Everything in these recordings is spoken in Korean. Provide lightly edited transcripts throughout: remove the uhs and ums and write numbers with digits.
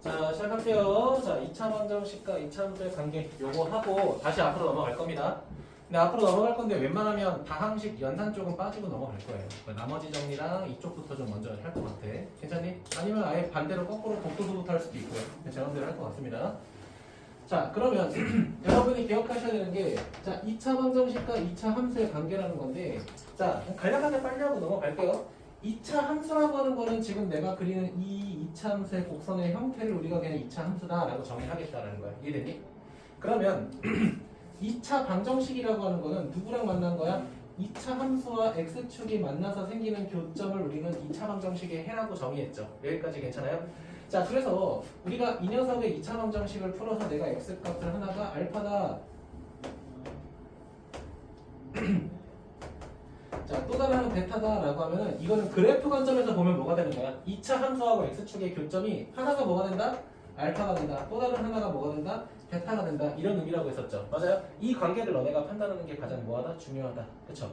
자, 시작할게요. 자, 2차 방정식과 2차 함수의 관계 요거 하고 다시 앞으로 넘어갈 겁니다. 근데 앞으로 넘어갈 건데 웬만하면 다항식 연산 쪽은 빠지고 넘어갈 거예요. 나머지 정리랑 이쪽부터 좀 먼저 할 것 같아. 괜찮니? 아니면 아예 반대로 거꾸로 복도부터 할 수도 있고요. 제가 대로 할 것 같습니다. 자, 그러면 여러분이 기억하셔야 되는 게 자, 2차 방정식과 2차 함수의 관계라는 건데 자, 간략하게 빨리 하고 넘어갈게요. 2차 함수라고 하는 거는 지금 내가 그리는 이 2차 함수의 곡선의 형태를 우리가 그냥 2차 함수다라고 정의하겠다라는 거야. 이해되니? 그러면 2차 방정식이라고 하는 거는 누구랑 만난 거야? 2차 함수와 x축이 만나서 생기는 교점을 우리는 2차 방정식의 해라고 정의했죠. 여기까지 괜찮아요? 자, 그래서 우리가 이 녀석의 2차 방정식을 풀어서 내가 x값을 하나가 알파다. 자, 또 다른 하나는 베타다라고 하면은 이거는 그래프 관점에서 보면 뭐가 되는 거야? 2차 함수하고 x축의 교점이 하나가 뭐가 된다? 알파가 된다. 또 다른 하나가 뭐가 된다? 베타가 된다. 이런 의미라고 했었죠. 맞아요? 이 관계를 너네가 판단하는 게 가장 뭐하다? 중요하다. 그쵸?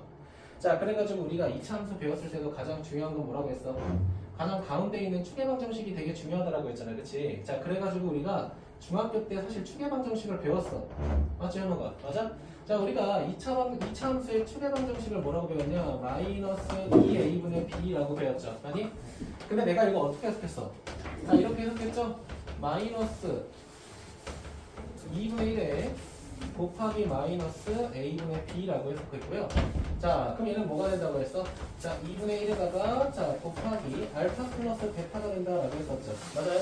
자, 그래가지고 우리가 2차 함수 배웠을 때도 가장 중요한 건 뭐라고 했어? 가장 가운데 있는 추계방정식이 되게 중요하다라고 했잖아. 그치? 자, 그래가지고 우리가 중학교 때 사실 추계방정식을 배웠어. 맞지, 현호가? 맞아? 자, 우리가 2차 함수의 추계방정식을 뭐라고 배웠냐? 마이너스 2a분의 b라고 배웠죠. 아니? 근데 내가 이거 어떻게 해석했어? 자, 이렇게 해석했죠? 마이너스 2분의 1에 곱하기 마이너스 a분의 b라고 해석했고요. 자, 그럼 얘는 뭐가 된다고 했어? 자, 2분의 1에다가 자 곱하기 알파 플러스 베타가 된다라고 했었죠. 맞아요?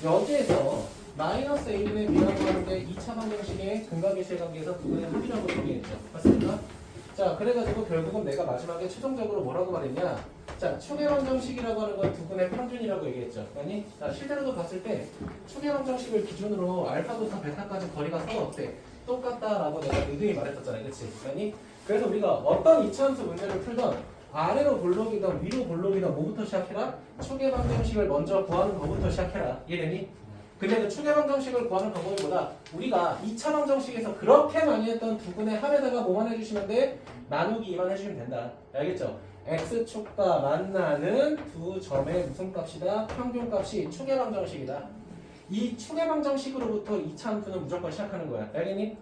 여기에서 마이너스 a분의 b라고 하는데 2차 방정식의 근각일치의 관계에서 그분의 합이라고 정의했죠. 맞습니까? 자, 그래가지고 결국은 내가 마지막에 최종적으로 뭐라고 말했냐? 자, 추계방정식이라고 하는 건 두 분의 평균이라고 얘기했죠. 아니? 자, 실제로도 봤을 때 추계방정식을 기준으로 알파부터 베타까지 거리가 서로 어때? 똑같다라고 내가 의도히 말했었잖아요. 그치? 아니? 그래서 우리가 어떤 2차 함수 문제를 풀던 아래로 볼록이던 위로 볼록이던 뭐부터 시작해라? 추계방정식을 먼저 구하는 것부터 시작해라. 이해되니? 근데 그 추계방정식을 구하는 방법보다 우리가 2차 방정식에서 그렇게 많이 했던 두 분의 합에다가 뭐만 해주시면 돼? 나누기 2만 해주시면 된다. 알겠죠? x축과 만나는 두 점의 무슨 값이다? 평균값이 추계방정식이다. 이 추계방정식으로부터 2차 함수는 무조건 시작하는 거야. 알겠니?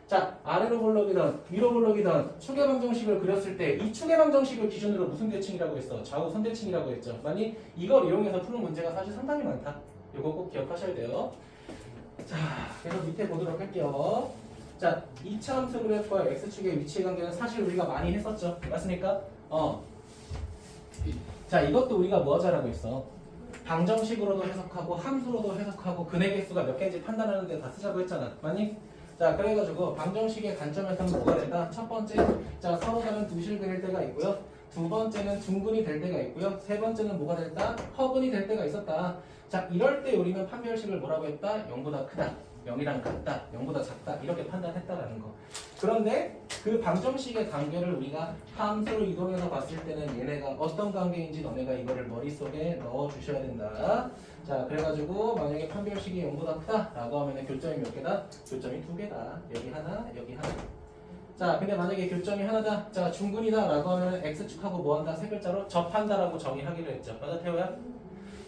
자, 아래로 볼록이던 위로 볼록이던 추계방정식을 그렸을 때 이 추계방정식을 기준으로 무슨 대칭이라고 했어? 좌우 선대칭이라고 했죠. 만약 이걸 이용해서 푸는 문제가 사실 상당히 많다. 이거 꼭 기억하셔야 돼요. 자, 그래서 밑에 보도록 할게요. 자, 2차 함수 그래프와 x축의 위치의 관계는 사실 우리가 많이 했었죠. 맞습니까? 자, 이것도 우리가 뭐 하자라고 했어? 방정식으로도 해석하고 함수로도 해석하고 근의 개수가 몇 개인지 판단하는 데 다 쓰자고 했잖아. 맞니? 자, 그래가지고 방정식의 관점에서는 뭐가 된다? 첫 번째, 자, 서로 다른 두 실근일 때가 있고요. 두 번째는 중근이 될 때가 있고요. 세 번째는 뭐가 됐다? 허근이 될 때가 있었다. 자, 이럴 때 우리는 판별식을 뭐라고 했다? 0보다 크다, 0이랑 같다, 0보다 작다 이렇게 판단했다라는 거. 그런데 그 방정식의 관계를 우리가 함수로 이동해서 봤을 때는 얘네가 어떤 관계인지 너네가 이거를 머릿속에 넣어 주셔야 된다. 자, 그래가지고 만약에 판별식이 0보다 크다 라고 하면 교점이 몇 개다? 교점이 2개다. 여기 하나, 여기 하나. 자, 근데 만약에 교점이 하나다. 자, 중근이다 라고 하면 x축하고 뭐한다? 세 글자로 접한다 라고 정의하기로 했죠. 맞아, 태호야?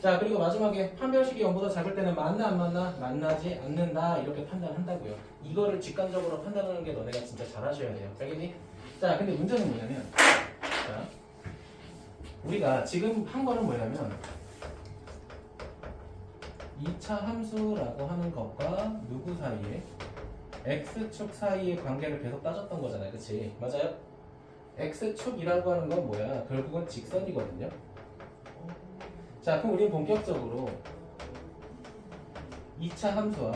자, 그리고 마지막에 판별식이 0보다 작을 때는 맞나 안 맞나? 만나지 않는다 이렇게 판단한다고요. 이거를 직관적으로 판단하는 게 너네가 진짜 잘하셔야 돼요. 알겠니? 자, 근데 문제는 뭐냐면 자, 우리가 지금 한 거는 뭐냐면 2차 함수라고 하는 것과 누구 사이에 x축 사이의 관계를 계속 따졌던 거잖아요. 그치? 맞아요? x축이라고 하는 건 뭐야? 결국은 직선이거든요. 자, 그럼 우리는 본격적으로 2차 함수와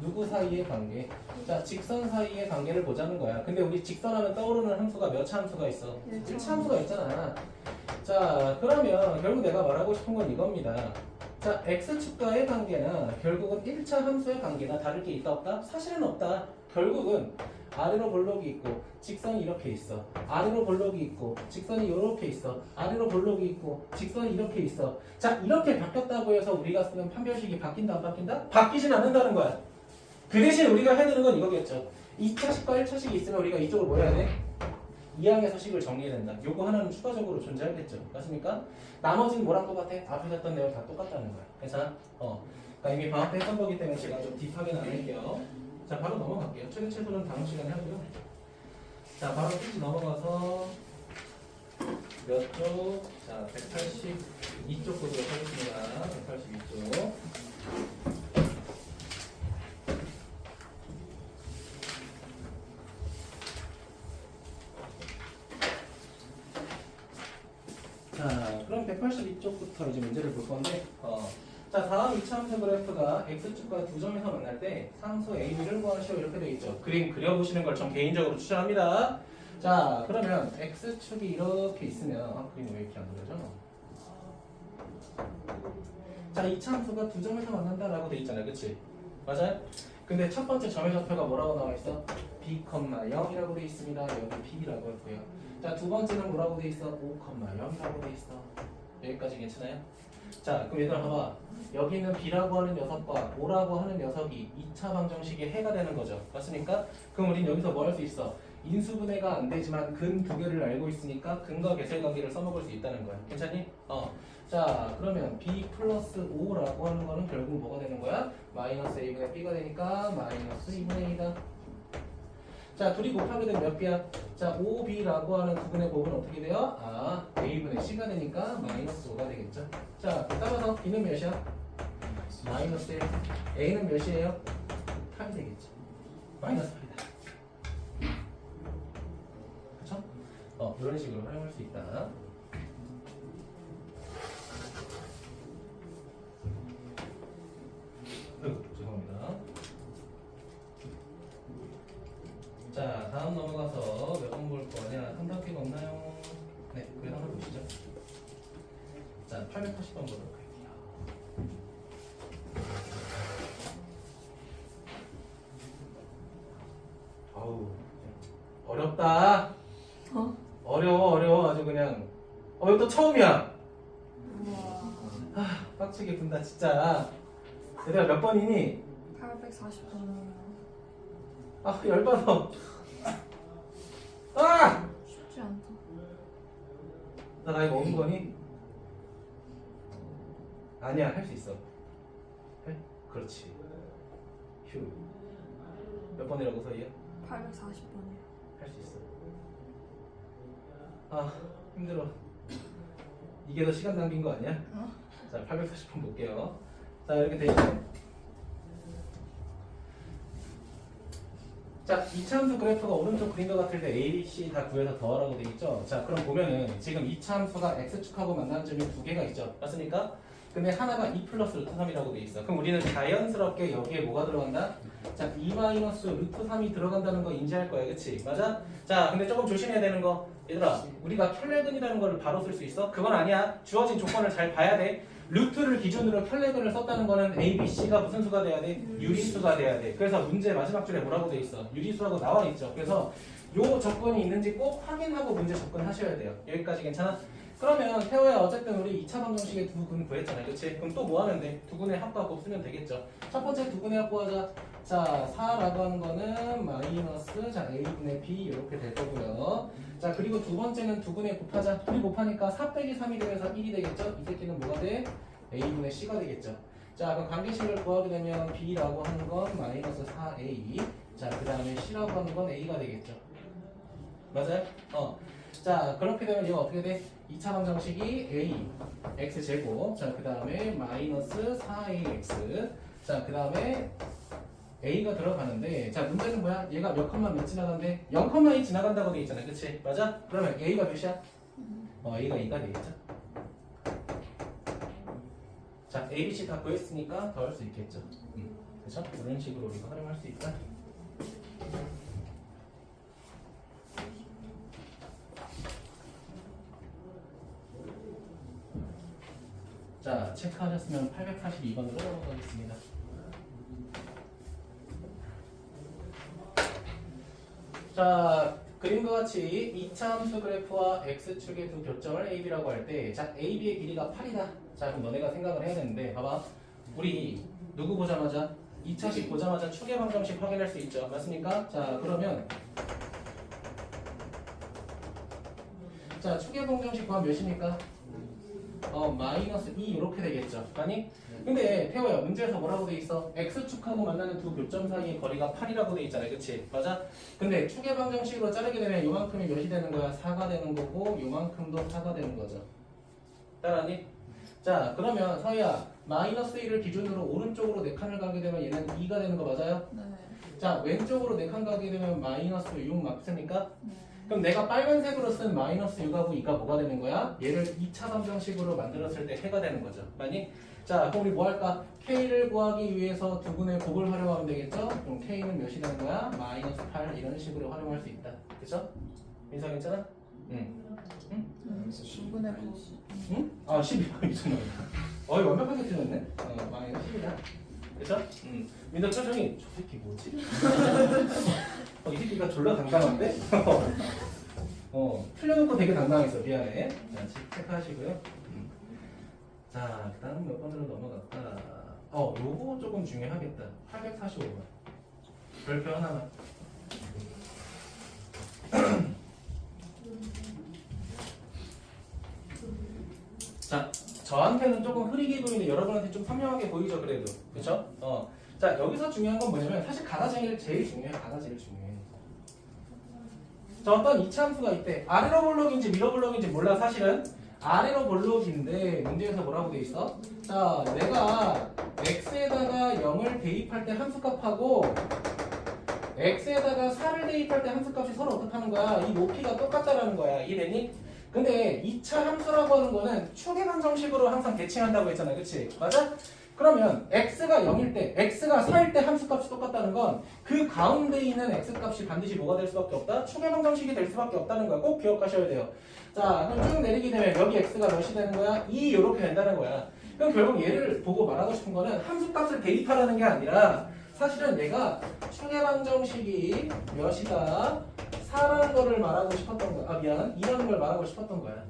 누구 사이의 관계, 자, 직선 사이의 관계를 보자는 거야. 근데 우리 직선하면 떠오르는 함수가 몇 차 함수가 있어? 1차 함수가 있잖아. 자, 그러면 결국 내가 말하고 싶은 건 이겁니다. 자, x축과의 관계나 결국은 1차 함수의 관계나 다를 게 있다 없다? 사실은 없다. 결국은 아래로 볼록이 있고 직선이 이렇게 있어. 아래로 볼록이 있고 직선이 이렇게 있어. 아래로 볼록이 있고 직선이 이렇게 있어. 자, 이렇게 바뀌었다고 해서 우리가 쓰는 판별식이 바뀐다 안 바뀐다? 바뀌진 않는다는 거야. 그 대신 우리가 해야 되는 건 이거겠죠. 2차식과 1차식이 있으면 우리가 이쪽을 뭐 해야 돼? 이 항에서 식을 정리해야 된다. 요거 하나는 추가적으로 존재하겠죠. 맞습니까? 나머지는 뭐랑 똑같아? 앞에 했던 내용 다 똑같다는 거야. 괜찮아? 그러니까 이미 방학 때 했던 거기 때문에 제가 좀 딥하게는 안 할게요. 자, 바로 넘어갈게요. 최대 최소는 다음 시간에 하고요. 자, 바로 끝이 넘어가서 몇 쪽? 자, 182쪽 보도록 하겠습니다. 182쪽. 자, 그럼 182쪽부터 이제 문제를 볼 건데, 자, 다음 2차 함수 그래프가 x축과 두 점에서 만날 때 상수 a, b를 구하시오 이렇게 되어 있죠. 그림 그려보시는 걸 전 개인적으로 추천합니다. 자, 그러면 x축이 이렇게 있으면 그림 왜 이렇게 안 그려져? 자, 2차 함수가 두 점에서 만난다라고 되어 있잖아요. 그치? 맞아요? 근데 첫 번째 점의 좌표가 뭐라고 나와 있어? b, 0이라고 되어 있습니다. 여기 p라고 했고요. 자, 두 번째는 뭐라고 되어 있어? 5, 0이라고 되어 있어. 여기까지 괜찮아요? 자, 그럼 얘들아 봐봐. 여기는 b라고 하는 녀석과 5라고 하는 녀석이 2차 방정식의 해가 되는 거죠. 맞습니까? 그럼 우린 여기서 뭐 할 수 있어? 인수분해가 안 되지만 근 두 개를 알고 있으니까 근과 계세 관계를 써먹을 수 있다는 거야. 괜찮니? 자, 그러면 b 플러스 5라고 하는 거는 결국 뭐가 되는 거야? 마이너스 a분의 b가 되니까 마이너스 2분의 2다. 자, 둘이 곱하게 되면 몇 b야? 자, 5b라고 하는 부분의 곱은 어떻게 돼요? a분의 c가 되니까 마이너스 5가 되겠죠. 자, 따라서 b는 몇이야? 마이너스 1. a는 몇이에요? 8이 되겠죠. 마이너스 8이다. 그쵸? 이런 식으로 활용할 수 있다. 죄송합니다. 자, 다음 넘어가서 몇 번 볼 거냐? 3단계가 없나요? 네, 그래 한번 보시죠. 자, 880번 보도록 할게요. 아우, 어렵다. 어려워 아주 그냥. 이거 또 처음이야. 빡치게 군다 진짜. 얘들아 몇 번이니? 840번이에요. 열받아. 쉽지 않다. 나 나이 먹은 거니? 아니야, 할 수 있어. 해? 그렇지. 휴. 몇 번이라고 서희야? 840번이에요. 할 수 있어. 힘들어. 이게 더 시간 낭비인 거 아니야? 자, 840번 볼게요. 자, 이렇게 돼 있네. 자, 2차 함수 그래프가 오른쪽 그림과 같을 때 A, B, C 다 구해서 더하라고 돼 있죠. 자, 그럼 보면은 지금 2차 함수가 x축하고 만나는 점이 두 개가 있죠. 맞습니까? 근데 하나가 2 플러스 루트 3이라고 돼 있어. 그럼 우리는 자연스럽게 여기에 뭐가 들어간다? 자, 2 마이너스 루트 3이 들어간다는 거 인지할 거야. 그치? 맞아? 자, 근데 조금 조심해야 되는 거. 얘들아, 우리가 켤레근이라는 거를 바로 쓸 수 있어? 그건 아니야. 주어진 조건을 잘 봐야 돼. 루트를 기준으로 켤레근을 썼다는 거는 A, B, C가 무슨 수가 돼야 돼? 유리수가 돼야 돼. 그래서 문제 마지막 줄에 뭐라고 돼 있어? 유리수라고 나와 있죠. 그래서 요 조건이 있는지 꼭 확인하고 문제 접근하셔야 돼요. 여기까지 괜찮아? 그러면 태호야 어쨌든 우리 2차 방정식의 두 근 구했잖아요. 그치? 그럼 또 뭐 하면 돼? 두 근의 합과 곱 쓰면 되겠죠. 첫 번째 두 근의 합 구하자. 자, 4라고 하는 거는 마이너스 자 a분의 b 이렇게 될 거고요. 자, 그리고 두 번째는 두 근의 곱하자. 둘이 곱하니까 4 빼기 3이 되면서 1이 되겠죠. 이 새끼는 뭐가 돼? a분의 c가 되겠죠. 자, 그럼 관계식을 구하게 되면 b라고 하는 건 마이너스 4a. 자, 그 다음에 c라고 하는 건 a가 되겠죠. 맞아요? 자, 그렇게 되면 이거 어떻게 돼? 2차 방정식이 a x제곱, 자 그 다음에 마이너스 4ax, 자 그 다음에 a가 들어가는데, 자 문제는 뭐야? 얘가 몇 컴마 몇 지나간대? 0,2 지나간다고 돼 있잖아. 그치? 맞아? 그러면 a가 몇이야? a가 2가 되겠죠. 자, a, b, c 다 구했으니까 더 할 수 있겠죠. 그렇죠? 이런 식으로 우리가 활용할 수 있다. 자, 체크하셨으면 842번으로 넘어가겠습니다. 자, 그림과 같이 2차 함수 그래프와 x축의 두 교점을 AB라고 할 때, 자, AB의 길이가 8이다. 자, 그럼 너네가 생각을 해야 되는데, 봐봐. 우리 누구 보자마자 2차식 보자마자 축의 방정식 확인할 수 있죠. 맞습니까? 자, 그러면 자, 축의 방정식 구하면 몇입니까? 마이너스 2 이렇게 되겠죠. 아니? 근데 태호야 문제에서 뭐라고 돼 있어? x축하고 만나는 두 교점 사이의 거리가 8이라고 돼 있잖아. 그치? 맞아? 근데 축의 방정식으로 자르게 되면 요만큼이 몇이 되는 거야? 4가 되는 거고 요만큼도 4가 되는 거죠. 따라니? 자, 그러면 서희야 마이너스 1을 기준으로 오른쪽으로 4칸을 가게 되면 얘는 2가 되는 거 맞아요? 네. 자, 왼쪽으로 4칸 가게 되면 마이너스 6 맞습니까? 네. 그럼 내가 빨간색으로 쓴 마이너스 6하고 2가 뭐가 되는 거야? 얘를 2차 방정식으로 만들었을 때 해가 되는 거죠. 맞니? 자, 그럼 우리 뭐 할까? K를 구하기 위해서 두 분의 곱을 활용하면 되겠죠? 그럼 K는 몇이 되는 거야? 마이너스 8 이런 식으로 활용할 수 있다. 그쵸? 민서 괜찮아? 응. 응? 10분의 9. 응? 아, 12번 미쳤나 보다. 완벽하게 틀렸네? 마이너스 10이다. 그쵸? 응. 민서 표정이 저 새끼 뭐지? 이 새끼가 졸라 당당한데? 틀려놓고 되게 당당했어. 미안해. 자, 체크하시고요. 자, 그 다음 몇 번으로 넘어갈까? 요거 조금 중요하겠다. 845번. 별표 하나만. 자, 저한테는 조금 흐리게 보이는데 여러분한테 좀 선명하게 보이죠, 그래도. 그쵸? 자, 여기서 중요한 건 뭐냐면 사실 가가 제일 중요해. 가가 제일 중요해. 자, 어떤 이차 함수가 있대. 아래로 볼록인지 위로 볼록인지 몰라. 사실은 아래로 볼록인데 문제에서 뭐라고 돼 있어? 자, 내가 x에다가 0을 대입할 때 함수값하고 x에다가 4를 대입할 때 함수값이 서로 어떻다는 거야? 이 높이가 똑같다라는 거야. 이해되니? 근데 2차 함수라고 하는 거는 축의 방정식으로 항상 대칭한다고 했잖아. 그치? 맞아? 그러면 x가 0일 때, x가 4일 때 함수값이 똑같다는 건 그 가운데 있는 x값이 반드시 뭐가 될 수밖에 없다? 축의 방정식이 될 수밖에 없다는 거야. 꼭 기억하셔야 돼요. 자, 그럼 쭉 내리게 되면 여기 x가 몇이 되는 거야? 2 이렇게 된다는 거야. 그럼 결국 얘를 보고 말하고 싶은 거는 함수값을 대입하라는 게 아니라 사실은 내가 축의 방정식이 몇이다? 4라는 거를 말하고 싶었던 거야. 미안. 2라는 걸 말하고 싶었던 거야.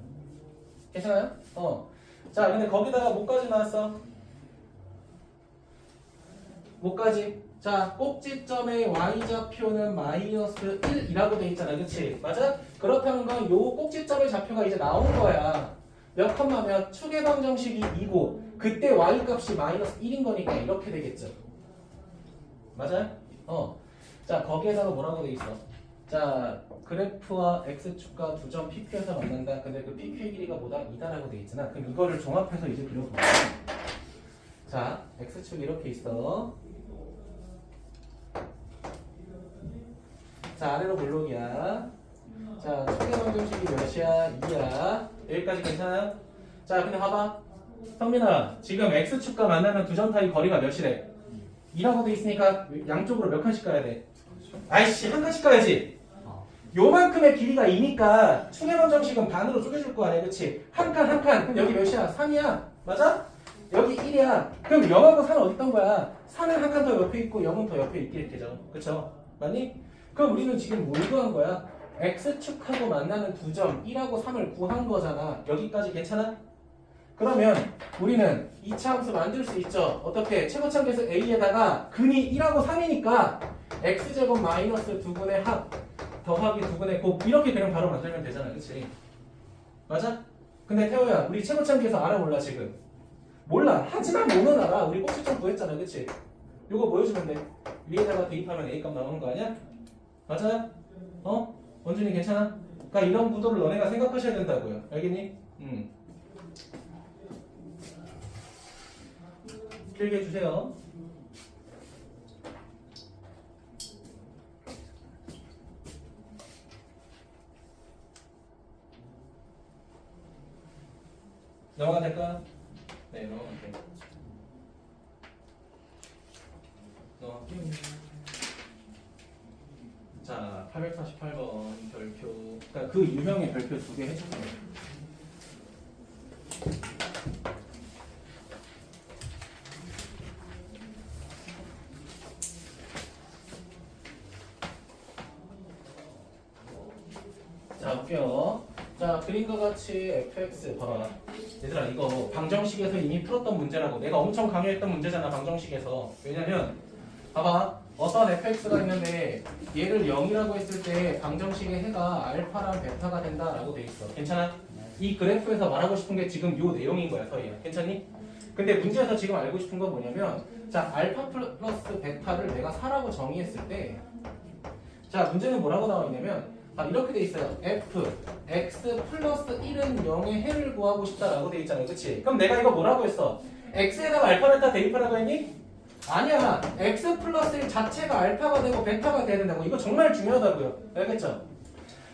괜찮아요? 자, 근데 거기다가 뭐까지 나왔어? 뭐까지? 자, 꼭지점의 y좌표는 마이너스 1이라고 돼 있잖아. 그치? 맞아? 그렇다는 건 요 꼭지점의 좌표가 이제 나온 거야. 몇 컴마면 축의 방정식이 2고 그때 y값이 마이너스 1인 거니까 이렇게 되겠죠. 맞아요? 자, 거기에다가 뭐라고 돼 있어? 자, 그래프와 x축과 두 점 PQ에서 만난다. 근데 그 PQ의 길이가 뭐다? 2다라고 돼 있잖아. 그럼 이거를 종합해서 이제 그려볼게. 자, x축 이렇게 있어. 자, 아래로 볼록이야. 자, 축의 방정식이 몇이야? 2야. 여기까지 괜찮아요? 자, 근데 봐봐. 성민아, 지금 x축과 만나는 두 점 사이 거리가 몇이래? 2라고 돼 있으니까 양쪽으로 몇 칸씩 가야 돼? 아이씨, 한 칸씩 가야지. 요만큼의 길이가 2니까 축의 방정식은 반으로 쪼개줄 거 아니야, 그치? 한 칸, 한 칸. 그럼 여기 몇이야? 3이야. 맞아? 여기 1이야. 그럼 0하고 4는 어디 있던 거야? 4는 한 칸 더 옆에 있고 0은 더 옆에 있게 되죠. 그쵸? 맞니? 그럼 우리는 지금 뭘 구한 거야? x축하고 만나는 두 점 1하고 3을 구한 거잖아. 여기까지 괜찮아? 그러면 우리는 2차 함수 만들 수 있죠. 어떻게? 최고참계수 a에다가 근이 1하고 3이니까 x제곱 마이너스 두분의 합 더하기 두분의 곱 이렇게 그냥 바로 만들면 되잖아. 그치? 맞아? 근데 태호야, 우리 최고참계수 알아 몰라 지금? 몰라. 하지만 뭐는 알아. 우리 꼭지점 구했잖아. 그치? 요거 보여주면 돼. 위에다가 대입하면 a값 나오는 거 아니야? 맞아요? 원준이 괜찮아? 그러니까 이런 구도를 너네가 생각하셔야 된다고요. 알겠니? 길게 해주세요. 넘어가도 될까? 네, 넘어갈게요. 넘어갈게요. 자, 848번 별표. 그러니까 그 유형의 별표 두 개 해줄게요. 자, 볼게요. 자, 그림과 같이 fx 봐봐. 얘들아, 이거 방정식에서 이미 풀었던 문제라고. 내가 엄청 강요했던 문제잖아, 방정식에서. 왜냐면 봐봐. 어떤 fx가 있는데 얘를 0이라고 했을 때 방정식의 해가 알파랑 베타가 된다라고 돼 있어. 괜찮아? 이 그래프에서 말하고 싶은 게 지금 요 내용인 거야, 서희야. 괜찮니? 근데 문제에서 지금 알고 싶은 건 뭐냐면, 자, 알파 플러스 베타를 내가 4라고 정의했을 때, 자, 문제는 뭐라고 나와 있냐면, 이렇게 돼 있어요. f, x 플러스 1은 0의 해를 구하고 싶다라고 돼 있잖아요. 그치? 그럼 내가 이거 뭐라고 했어? x에다가 알파, 베타 대입하라고 했니? 아니야. x 플러스 1 자체가 알파가 되고 베타가 돼야 된다고. 이거 정말 중요하다고요. 알겠죠?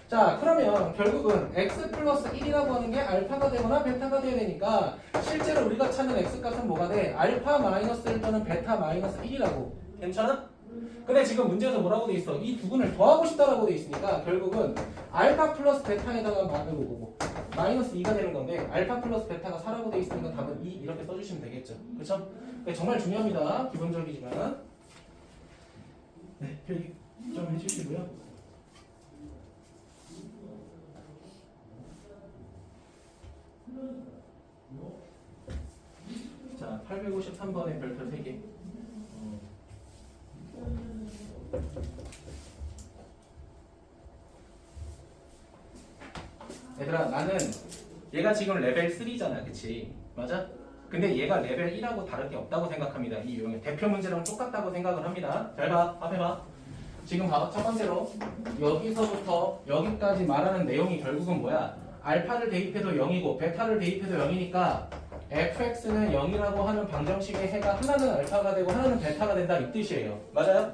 자, 그러면 결국은 x 플러스 1이라고 하는 게 알파가 되거나 베타가 돼야 되니까 실제로 우리가 찾는 x 값은 뭐가 돼? 알파 마이너스 1 또는 베타 마이너스 1이라고. 괜찮아? 근데 지금 문제에서 뭐라고 돼 있어? 이 두 분을 더하고 싶다라고 돼 있으니까 결국은 알파 플러스 베타에다가 마이너스 2가 되는 건데 알파 플러스 베타가 4라고 돼 있으니까 답은 2 이렇게 써주시면 되겠죠. 그렇죠? 정말 중요합니다. 기본적이지만. 네, 필기 좀 해주시고요. 자, 853번의 별표 3개. 얘들아, 나는 얘가 지금 레벨 3잖아. 그치? 맞아? 근데 얘가 레벨 1하고 다를 게 없다고 생각합니다. 이 유형의 대표 문제랑 똑같다고 생각을 합니다. 잘 봐. 앞에 봐. 지금 봐봐. 첫 번째로 여기서부터 여기까지 말하는 내용이 결국은 뭐야? 알파를 대입해도 0이고 베타를 대입해도 0이니까 fx는 0이라고 하는 방정식의 해가 하나는 알파가 되고 하나는 베타가 된다 이 뜻이에요. 맞아요?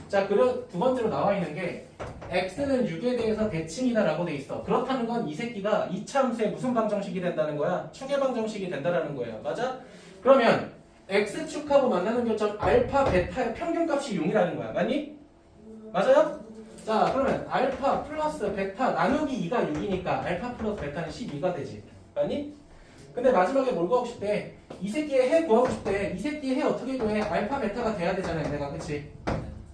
자, 그리고 두 번째로 나와 있는 게 x는 6에 대해서 대칭이다라고 돼 있어. 그렇다는 건 이 새끼가 이차 함수의 무슨 방정식이 된다는 거야? 축의 방정식이 된다라는 거예요. 맞아? 그러면 x축하고 만나는 교점 알파 베타의 평균값이 0이라는 거야. 맞니? 맞아요? 자, 그러면 알파 플러스 베타 나누기 2가 6이니까 알파 플러스 베타는 12가 되지. 맞니? 근데 마지막에 뭘 구하고 싶대? 이 새끼의 해 구하고 싶대. 이 새끼의 해 어떻게 구해? 알파 베타가 돼야 되잖아요. 내가. 그치?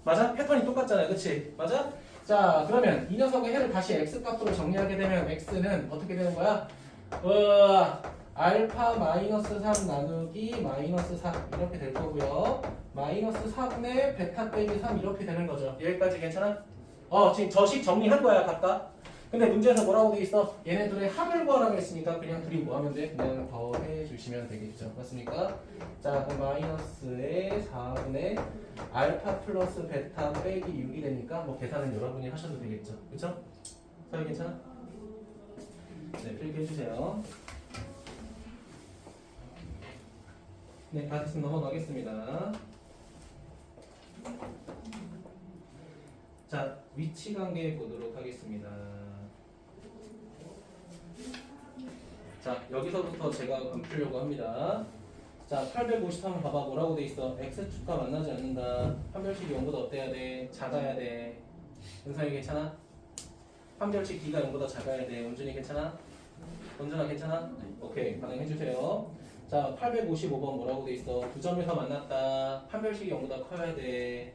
맞아? 패턴이 똑같잖아요. 그치? 맞아? 자, 그러면 이 녀석의 해를 다시 x값으로 정리하게 되면 x는 어떻게 되는 거야? 알파 마이너스 3 나누기 마이너스 4 이렇게 될 거고요. 마이너스 4분의 베타 빼기 3 이렇게 되는 거죠. 여기까지 괜찮아? 지금 저식 정리한 거야, 각각. 근데 문제에서 뭐라고 돼 있어? 얘네들의 합을 구하라고 했으니까 그냥 둘이 뭐 하면 돼? 그냥 더해 주시면 되겠죠. 맞습니까? 자, 그럼 마이너스의 4분의 알파 플러스 베타 빼기 6이 되니까 뭐 계산은 여러분이 하셔도 되겠죠. 그쵸? 서희 괜찮아? 네, 필기해 주세요. 네, 다 됐으면 넘어가겠습니다. 자, 위치 관계 보도록 하겠습니다. 자, 여기서부터 제가 안 풀려고 합니다. 자, 853 봐봐. 뭐라고 돼 있어? x축과 만나지 않는다. 판별식이 0보다 어때야 돼? 작아야 돼. 은상이 괜찮아? 판별식 D가 0보다 작아야 돼. 원준이 괜찮아? 원준아 괜찮아? 오케이, 반응해주세요. 자, 855번 뭐라고 돼 있어? 두 점에서 만났다. 판별식이 0보다 커야 돼.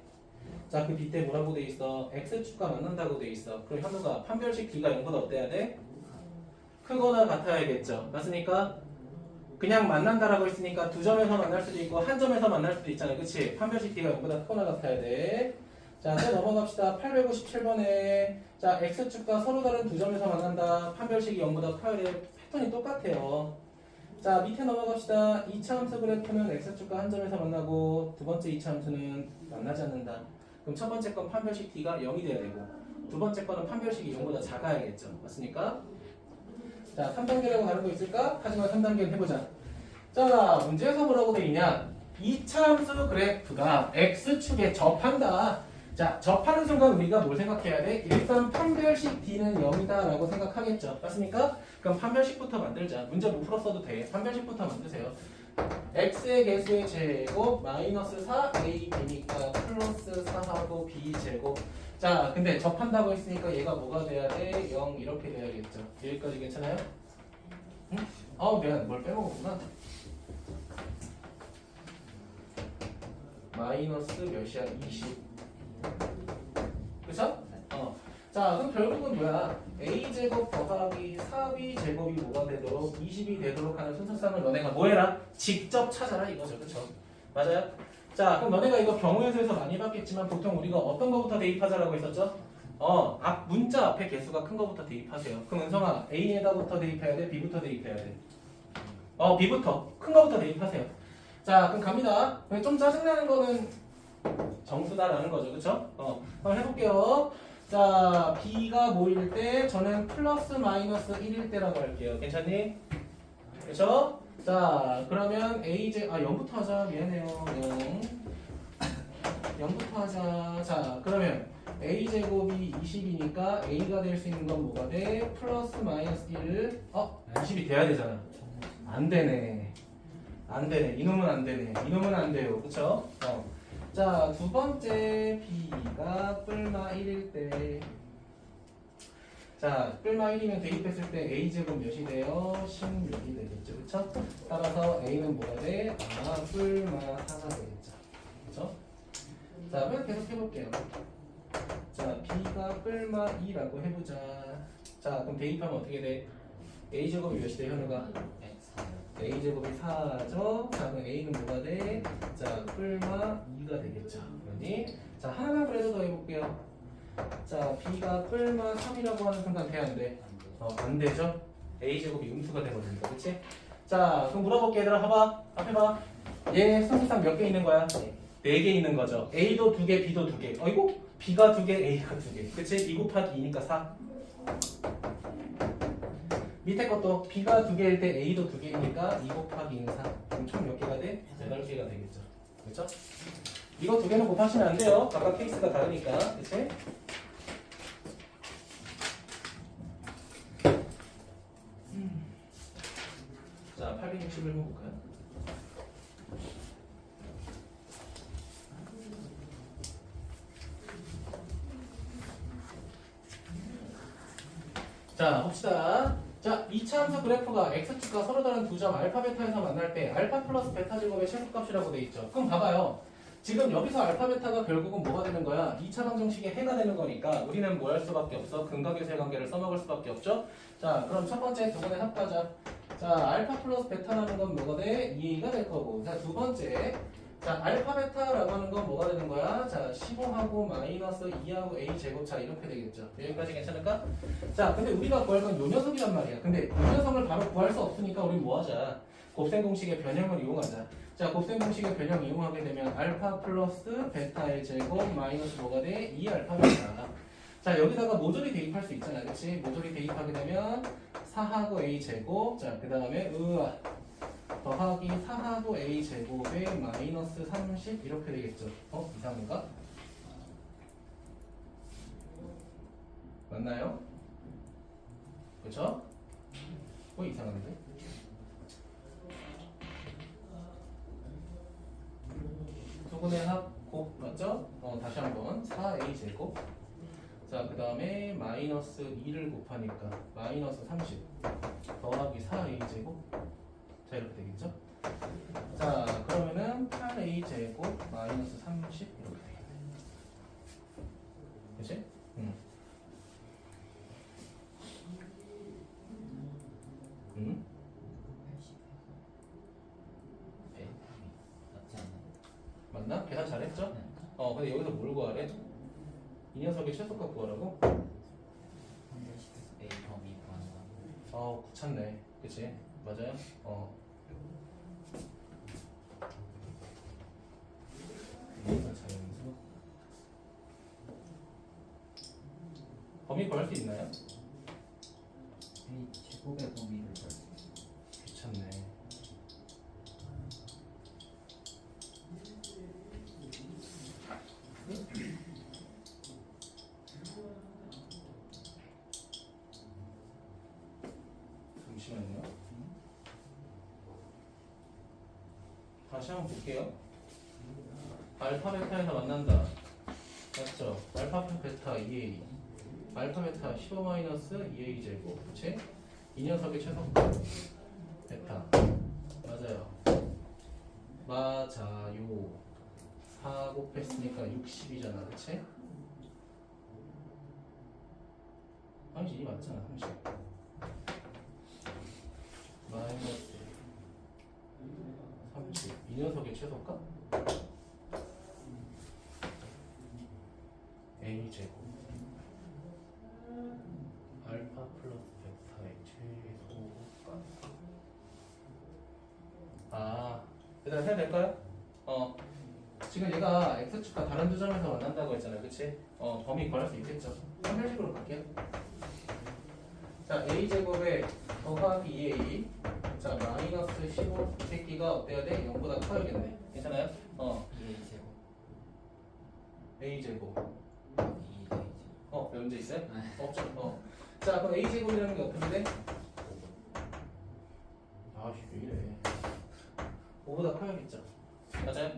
자, 그 밑에 뭐라고 돼 있어? x축과 만난다고 돼 있어. 그럼 현우가 판별식 D가 0보다 어때야 돼? 크거나 같아야겠죠. 맞습니까? 그냥 만난다라고 했으니까 두 점에서 만날 수도 있고 한 점에서 만날 수도 있잖아요. 그치? 판별식 D가 0보다 크거나 같아야 돼. 자, 또 넘어갑시다. 857번에 자, x축과 서로 다른 두 점에서 만난다. 판별식이 0보다 커야 돼. 패턴이 똑같아요. 자, 밑에 넘어갑시다. 2차 함수 그래프는 x축과 한 점에서 만나고 두 번째 2차 함수는 만나지 않는다. 그럼 첫 번째 건 판별식 D가 0이 돼야 되고 두 번째 거는 판별식이 0보다 작아야겠죠. 맞습니까? 자, 3단계라고 다른 거 있을까? 하지만 3단계는 해보자. 자, 문제에서 뭐라고 돼 있냐? 2차 함수 그래프가 x축에 접한다. 자, 접하는 순간 우리가 뭘 생각해야 돼? 일단 판별식 D는 0이다 라고 생각하겠죠. 맞습니까? 그럼 판별식부터 만들자. 문제 못 풀었어도 돼. 판별식부터 만드세요. x의 개수의 제곱 마이너스 4 a b니까 플러스 4하고 b 제곱. 자, 근데 접한다고 했으니까 얘가 뭐가 돼야 돼? 0 이렇게 돼야겠죠. 여기까지 괜찮아요? 응? 미안, 뭘 빼먹었구나. 마이너스 몇이야? 20. 그쵸? 자, 그럼 결국은 뭐야? a제곱 더하기 4b 제곱이 뭐가 되도록 20이 되도록 하는 순서상을 너네가 뭐 해라? 직접 찾아라 이거죠. 그쵸? 맞아요? 자, 그럼 너네가 이거 경우의 수에서 많이 봤겠지만 보통 우리가 어떤 거부터 대입하자라고 했었죠? 앞 문자 앞에 개수가 큰 거부터 대입하세요. 그럼 은성아 A에다부터 대입해야 돼? B부터 대입해야 돼? B부터 큰 거부터 대입하세요. 자, 그럼 갑니다. 좀 짜증나는 거는 정수다라는 거죠, 그쵸? 한번 해볼게요. 자, B가 뭐일 때 저는 플러스 마이너스 1일 때라고 할게요. 괜찮니? 그쵸? 자, 그러면 AJ 0부터 하자. 미안해요. 0부터 하자. 자, 그러면 A제곱이 20이니까 A가 될 수 있는 건 뭐가 돼? 플러스 마이너스 1. 20이 돼야 되잖아. 안 되네. 안 되네. 이놈은 안 되네. 이놈은 안 돼요. 그쵸? 자, 두 번째 B가 뿔마 1일 때. 자, 뿔마 1이면 대입했을 때 A제곱 몇이 돼요? 16이 되겠죠. 그쵸? 따라서 A는 뭐가 돼? 뿔마 4가 되겠죠. 그쵸? 자, 그럼 계속 해볼게요. 자, B가 뿔마 2라고 해보자. 자, 그럼 대입하면 어떻게 돼? A제곱이 몇이 돼, 현우가? A제곱이 4죠? 자, 그럼 A는 뭐가 돼? 자, 뿔마 2가 되겠죠. 그러니? 자, 하나만 그래도 더 해볼게요. 자, B가 뿔마 3이라고 하는 순간 돼, 안 돼? 안 되죠? A제곱이 음수가 되거든요. 그치? 자, 그럼 물어볼게, 얘들아. 봐봐. 앞에 봐. 얘 순서상 몇 개 있는 거야? 4개 있는 거죠. A도 2개, B도 2개. 어이구? B가 2개, A가 2개. 그치? 2 곱하기 2니까 4. 밑에 것도 B가 2개일 때 A도 2개니까 2 곱하기 2는 4. 그럼 총 몇 개가 돼? 8개가 되겠죠. 그렇죠? 이거 2개는 곱하시면 안 돼요. 각각 케이스가 다르니까. 그치? 자, 861번 볼까요? 자, 봅시다. 자, 2차 함수 그래프가 x축과 서로 다른 두 점 알파 베타에서 만날 때 알파 플러스 베타 제곱의 최소값이라고 돼 있죠. 그럼 봐봐요. 지금 여기서 알파 베타가 결국은 뭐가 되는 거야? 2차 방정식의 해가 되는 거니까 우리는 뭐 할 수밖에 없어? 근각의 관계를 써먹을 수밖에 없죠. 자, 그럼 첫 번째 두 번에 합하자. 자, 알파 플러스 베타라는 건 뭐가 돼? 2a가 될 거고. 자, 두 번째. 자, 알파 베타라고 하는 건 뭐가 되는 거야? 자, 15하고 마이너스 2하고 a 제곱차 이렇게 되겠죠. 여기까지 괜찮을까? 자, 근데 우리가 구할 건 요 녀석이란 말이야. 근데 요 녀석을 바로 구할 수 없으니까 우리 뭐 하자? 곱셈 공식의 변형을 이용하자. 자, 곱셈 공식의 변형 이용하게 되면 알파 플러스 베타의 제곱 마이너스 뭐가 돼? 2알파 베타. 자, 여기다가 모조리 대입할 수 있잖아. 그치? 모조리 대입하게 되면 4하고 a 제곱. 자, 그 다음에 더하기 4하고 a 제곱에 마이너스 30 이렇게 되겠죠. 이상한가? 맞나요? 그쵸? 이상한데? 두 분의 합 곱 맞죠? 다시 한번 4a 제곱. 자, 그 다음에 마이너스 2를 곱하니까 마이너스 30 더하기 4a 제곱. 자, 이렇게 되겠죠? 자, 그러면은 8a 제곱 마이너스 30 이렇게 되겠네. 그치? 응. 맞나? 계산 잘했죠? 근데 여기서 뭘 구하래? 이 녀석의 최소값 구하라고? 귀찮네. 그치? 맞아요? 자연수 범위 구할 수 있나요? 제곱의 범위를 구할 수 있어요. 귀찮네. 잠시만요. 다시 한번 볼게요. 알파 베타에서 만난다. 맞죠? 알파 베타 2a. 알파 베타 15-2a 제곱. 그치? 이 녀석의 최소값. 베타. 맞아요. 맞아요. 4 곱했으니까 60이잖아. 그치? 아니지, 이 맞잖아. 30. 마이너스 30. 이 녀석의 최소일까? a제곱 알파 플러스 베타의 최소가 일단 해야 될까요? 지금 얘가 x축과 다른 두 점에서 만난다고 했잖아요, 그치? 범위 구할 수 있겠죠. 한별식으로 갈게요. 자, a제곱에 더하기 2a 자, 마이너스 15 새끼가 어때야 돼? 0보다 커야겠네. 괜찮아요? 2제곱 a제곱 2제곱 문제 있어요? 없죠. 자, 그럼 a제곱이라는 게 어떻게 돼? 아씨, 왜 이래. 5보다 커야겠죠. 맞아요?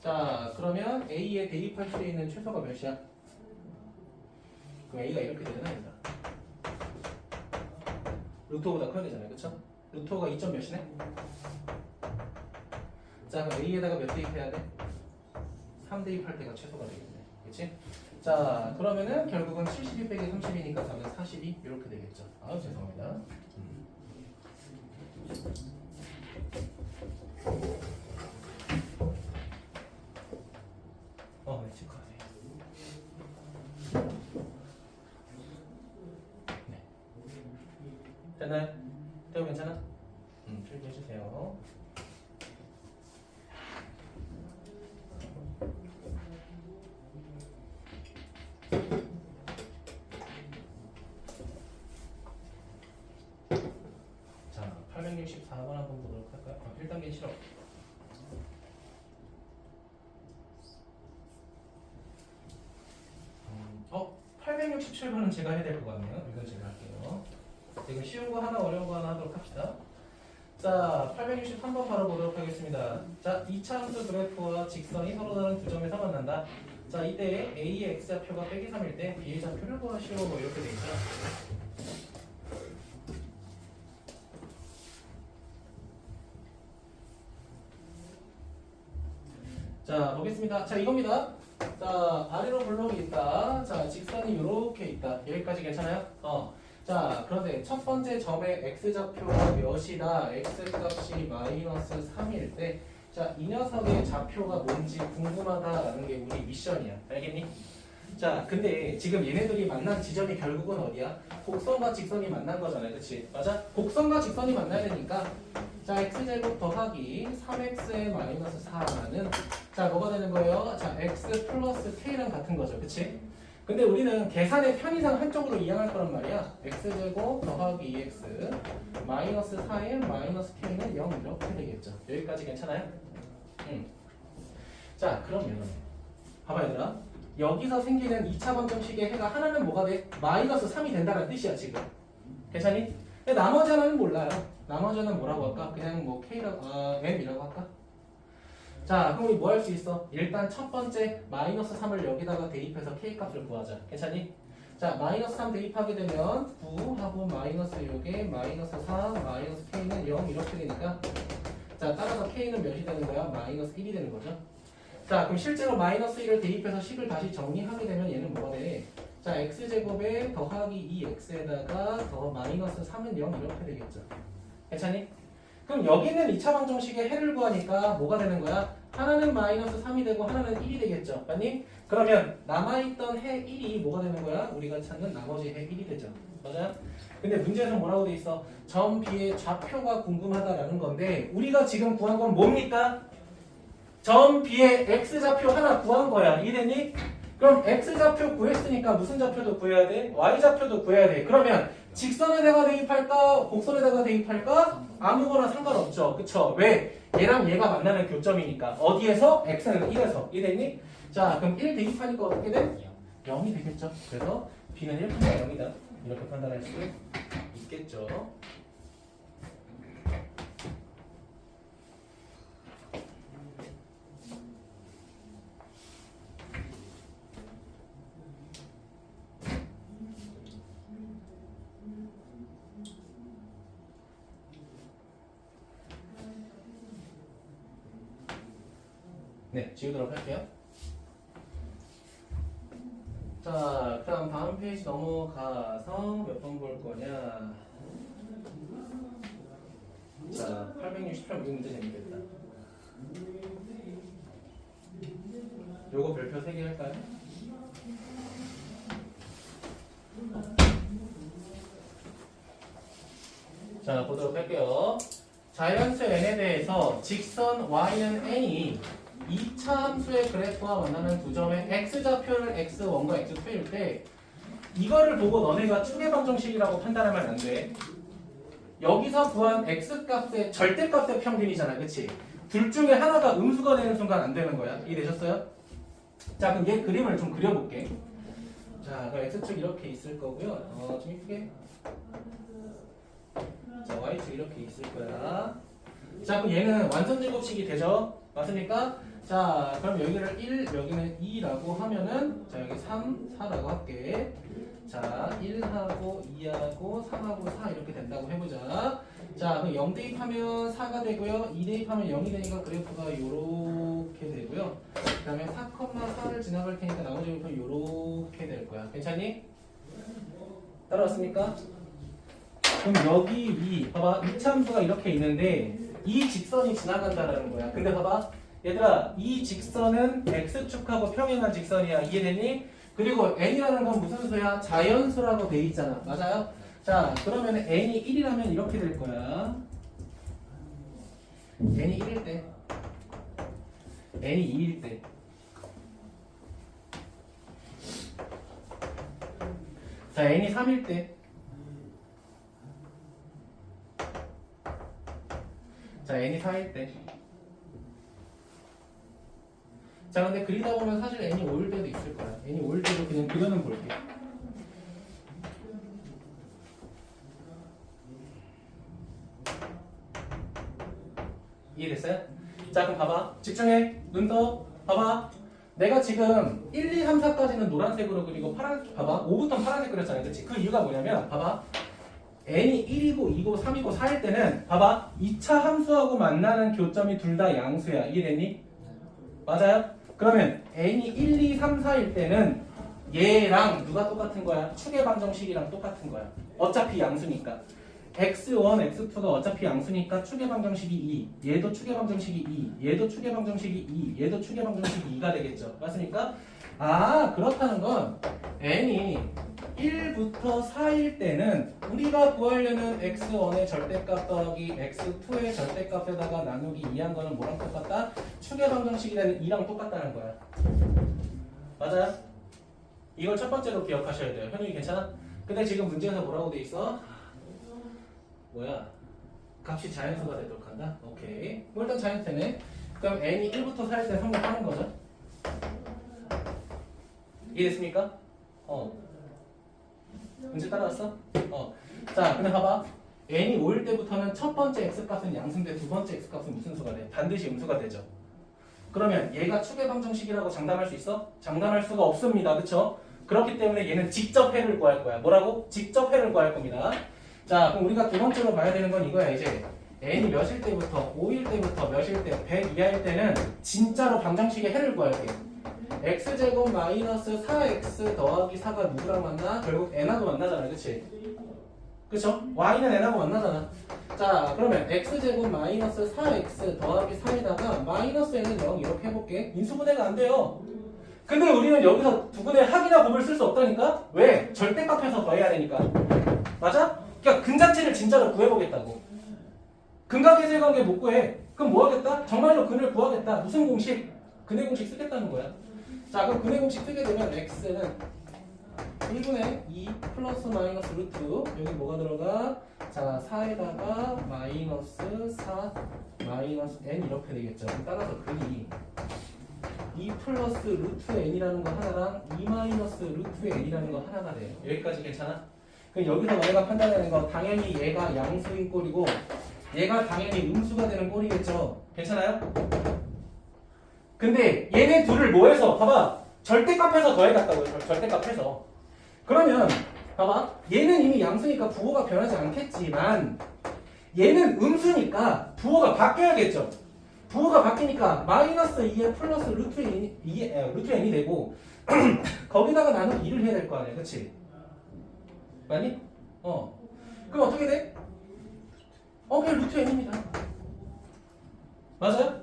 자, 그러면 a에 대입할 수 있는 최소가 몇이야? 그럼 a가 이렇게 되잖아, 얘가. 루트보다 커야 되잖아요, 그쵸? 루트가 2점 몇이네? 자, 그럼 a에다가 몇 대입해야 돼? 3 대입할 때가 최소가 되겠네, 그치? 자, 그러면은 결국은 72 빼기 30이니까 답은 42 이렇게 되겠죠. 죄송합니다. 네, 체크하세요. 네. 됐나요? 태우 괜찮아? 필기해주세요. 자, 864번 한번 보도록 할까요? 1단계 실험. 867번은 제가 해야 될 것 같네요. 이건 제가 할게요. 지금 쉬운 거 하나, 어려운 거 하나 하도록 합시다. 자, 863번 바로 보도록 하겠습니다. 자, 2차 함수 그래프와 직선이 서로 다른 두 점에서 만난다. 자, 이때 A의 X좌표가 빼기 3일 때 B의 좌표를 구하시오. 이렇게 돼 있죠. 자, 보겠습니다. 자, 이겁니다. 자, 아래로 블록이 있다. 자, 직선이 이렇게 있다. 여기까지 괜찮아요? 자, 그런데 첫 번째 점의 x좌표가 몇이다? x값이 마이너스 3일 때, 자, 이 녀석의 좌표가 뭔지 궁금하다라는 게 우리 미션이야. 알겠니? 자, 근데 지금 얘네들이 만난 지점이 결국은 어디야? 곡선과 직선이 만난 거잖아요. 그치? 맞아? 곡선과 직선이 만나야 되니까, 자, x제곱 더하기 3x의 마이너스 4는 자, 뭐가 되는 거예요? 자, x 플러스 k랑 같은 거죠. 그치? 근데 우리는 계산의 편의상 한쪽으로 이양할 거란 말이야. x제곱 더하기 2x 마이너스 4의 마이너스 k는 0 이렇게 되겠죠. 여기까지 괜찮아요? 자, 그러면 봐봐 얘들아. 여기서 생기는 2차 방정식의 해가 하나는 뭐가 돼? 마이너스 3이 된다는 뜻이야 지금. 괜찮니? 근데 나머지 하나는 몰라요. 나머지 하나는 뭐라고 할까? 그냥 뭐 k라고 m이라고 할까? 자, 그럼 우리 뭐 할 수 있어? 일단 첫 번째 마이너스 3을 여기다가 대입해서 k 값을 구하자. 괜찮니? 자, 마이너스 3 대입하게 되면 9하고 마이너스 6에 마이너스 4 마이너스 k는 0 이렇게 되니까 자, 따라서 k는 몇이 되는 거야? 마이너스 1이 되는 거죠. 자, 그럼 실제로 마이너스 1을 대입해서 10을 다시 정리하게 되면 얘는 뭐가 돼? 자, x제곱에 더하기 2x에다가 더 마이너스 3은 0 이렇게 되겠죠. 괜찮니? 그럼 여기 있는 2차 방정식의 해를 구하니까 뭐가 되는 거야? 하나는 마이너스 3이 되고 하나는 1이 되겠죠. 맞니? 그러면 남아있던 해 1이 뭐가 되는 거야? 우리가 찾는 나머지 해 1이 되죠. 맞아요? 근데 문제에서 뭐라고 돼 있어? 점 B의 좌표가 궁금하다라는 건데 우리가 지금 구한 건 뭡니까? 점 B의 X좌표 하나 구한 거야. 이해됐니? 그럼 X좌표 구했으니까 무슨 좌표도 구해야 돼? Y좌표도 구해야 돼. 그러면 직선에다가 대입할까? 곡선에다가 대입할까? 아무거나 상관없죠. 그쵸? 왜? 얘랑 얘가 만나는 교점이니까. 어디에서? X는 1에서. 이해됐니? 자, 그럼 1 대입하니까 어떻게 돼? 0이 되겠죠. 그래서 B는 1분의 0이다. 이렇게 판단할 수 있겠죠. 네, 지우도록 할게요. 자, 그럼 다음 페이지 넘어가서 몇 번 볼 거냐? 자, 860편 이 문제 재밌겠다. 요거 별표 3개 할까요? 자, 보도록 할게요. 자연수 n에 대해서 직선 y는 n이 2차 함수의 그래프와 만나는 두 점의 x좌표를 x1과 x2일 때 이거를 보고 너네가 추계방정식이라고 판단하면 안 돼. 여기서 구한 x값의 절대값의 평균이잖아, 그치? 둘 중에 하나가 음수가 되는 순간 안 되는 거야. 이해되셨어요? 자, 그럼 얘 그림을 좀 그려볼게. 자, 그럼 x축 이렇게 있을 거고요. 좀 이쁘게. 자, y축 이렇게 있을 거야. 자, 그럼 얘는 완전 제곱식이 되죠? 맞습니까? 자, 그럼 여기를 1, 여기는 2라고 하면은, 자, 여기 3, 4라고 할게. 자, 1하고 2하고 3하고 4 이렇게 된다고 해보자. 자, 그럼 0 대입하면 4가 되고요. 2 대입하면 0이 되니까 그래프가 요렇게 되고요. 그 다음에 4,4를 지나갈 테니까 나머지 그래프는 요렇게 될 거야. 괜찮니? 따라왔습니까? 그럼 여기 위, 봐봐. 이참수가 이렇게 있는데 이 직선이 지나간다라는 거야. 근데 봐봐. 얘들아, 이 직선은 x축하고 평행한 직선이야. 이해됐니? 그리고 n이라는 건 무슨 수야? 자연수라고 돼 있잖아. 맞아요? 자, 그러면 n이 1이라면 이렇게 될 거야. n이 1일 때, n이 2일 때. 자, n이 3일 때. 자, n이 4일 때. 자, 근데 그리다 보면 사실 n이 5일 때도 있을 거야. n이 5일 때도 그냥 그려는 볼게. 이해됐어요? 자, 그럼 봐봐. 집중해. 눈 떠. 봐봐. 내가 지금 1, 2, 3, 4까지는 노란색으로 그리고 봐봐. 5부터 파란색 그렸잖아요. 그치? 그 이유가 뭐냐면, 봐봐. n이 1이고 2고 3이고 4일 때는, 봐봐. 2차 함수하고 만나는 교점이 둘 다 양수야. 이해됐니? 맞아요? 그러면 n이 1, 2, 3, 4일 때는 얘랑 누가 똑같은 거야? 추계 방정식이랑 똑같은 거야. 어차피 양수니까. x1, x2가 어차피 양수니까 추계 방정식이 2, 얘도 추계 방정식이 2, 얘도 추계 방정식이 2, 얘도 추계 방정식이 2가 되겠죠. 맞습니까? 아, 그렇다는 건 n이 1부터 4일 때는 우리가 구하려는 x1의 절대값 더하기 x2의 절대값에다가 나누기 2한 거는 뭐랑 똑같다? 추계 방정식이 되는 2랑 똑같다는 거야. 맞아요? 이걸 첫 번째로 기억하셔야 돼요. 현욱이 괜찮아? 근데 지금 문제에서 뭐라고 돼 있어? 뭐야? 값이 자연수가 되도록 한다? 오케이. 뭐 일단 자연수 되네. 그럼 n이 1부터 4일 때 성립하는 거죠. 이해됐습니까? 문제 따라왔어? 자, 근데 봐봐. n이 5일 때부터는 첫 번째 x값은 양수인데 두 번째 x값은 무슨 수가 돼? 반드시 음수가 되죠. 그러면 얘가 추계 방정식이라고 장담할 수 있어? 장담할 수가 없습니다. 그쵸? 그렇기 때문에 얘는 직접 해를 구할 거야. 뭐라고? 직접 해를 구할 겁니다. 자, 그럼 우리가 두 번째로 봐야 되는 건 이거야. 이제 n이 몇일 때부터 5일 때부터 몇일 때 100 이하일 때는 진짜로 방정식의 해를 구할게. x제곱 마이너스 4x 더하기 4가 누구랑 만나? 결국 n하고 만나잖아. 그치? 그쵸? y는 n하고 만나잖아. 자, 그러면 x제곱 마이너스 4x 더하기 4에다가 마이너스 n은 0 이렇게 해볼게. 인수분해가 안 돼요. 근데 우리는 여기서 두분의 합이나 곱을 쓸 수 없다니까? 왜? 절대값에서 더해야 되니까. 맞아? 그러니까 근자체를 진짜로 구해보겠다고. 근각계수의 관계 못 구해. 그럼 뭐 하겠다? 정말로 근을 구하겠다. 무슨 공식? 근의 공식 쓰겠다는 거야. 자, 그럼 근의 공식 쓰게 되면 x는 1분의 2 플러스 마이너스 루트, 여기 뭐가 들어가? 자, 4에다가 마이너스 4 마이너스 n 이렇게 되겠죠. 따라서 근이 2 플러스 루트 n이라는 거 하나랑 2 마이너스 루트 n이라는 거 하나가 돼요. 여기까지 괜찮아? 그럼 여기서 너희가 판단하는 거 당연히 얘가 양수인 꼴이고 얘가 당연히 음수가 되는 꼴이겠죠. 괜찮아요? 근데 얘네 둘을 뭐해서 봐봐. 절대값에서 더해갔다고요. 절대값에서. 그러면 봐봐. 얘는 이미 양수니까 부호가 변하지 않겠지만 얘는 음수니까 부호가 바뀌어야겠죠. 부호가 바뀌니까 마이너스 2에 플러스 루트 n이 되고 거기다가 나누기 2를 해야 될 거 아니야. 그치? 맞니? 그럼 어떻게 돼? 그냥 루트 n입니다. 맞아요?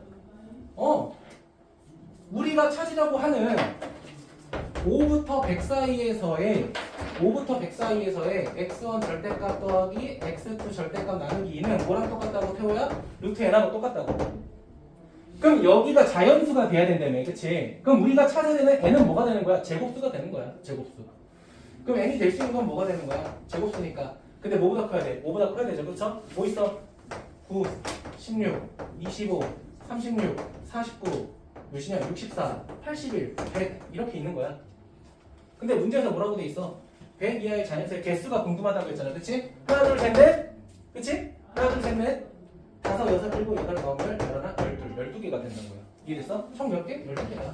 우리가 찾으려고 하는 5부터 100 사이에서의 x1 절대값 더하기 x2 절대값 나누기 2는 뭐랑 똑같다고 태호야? 루트 n하고 똑같다고. 그럼 여기가 자연수가 돼야 된다며, 그치? 그럼 우리가 찾아야 되는 n은 뭐가 되는 거야? 제곱수가 되는 거야, 제곱수. 그럼 n이 될 수 있는 건 뭐가 되는 거야? 제곱수니까. 근데 뭐보다 커야 돼? 5보다 커야 되죠, 그쵸? 뭐 있어? 9, 16, 25, 36, 49, 몇이냐? 64, 81, 100 이렇게 있는 거야. 근데 문제에서 뭐라고 돼 있어? 100 이하의 자연수의 개수가 궁금하다고 했잖아, 그치? 하나, 둘, 셋, 넷, 그치? 하나, 둘, 셋, 넷, 5, 6, 7, 8, 9, 10, 11, 12개가 된다는 거야. 이해됐어? 총 몇 개? 12개야.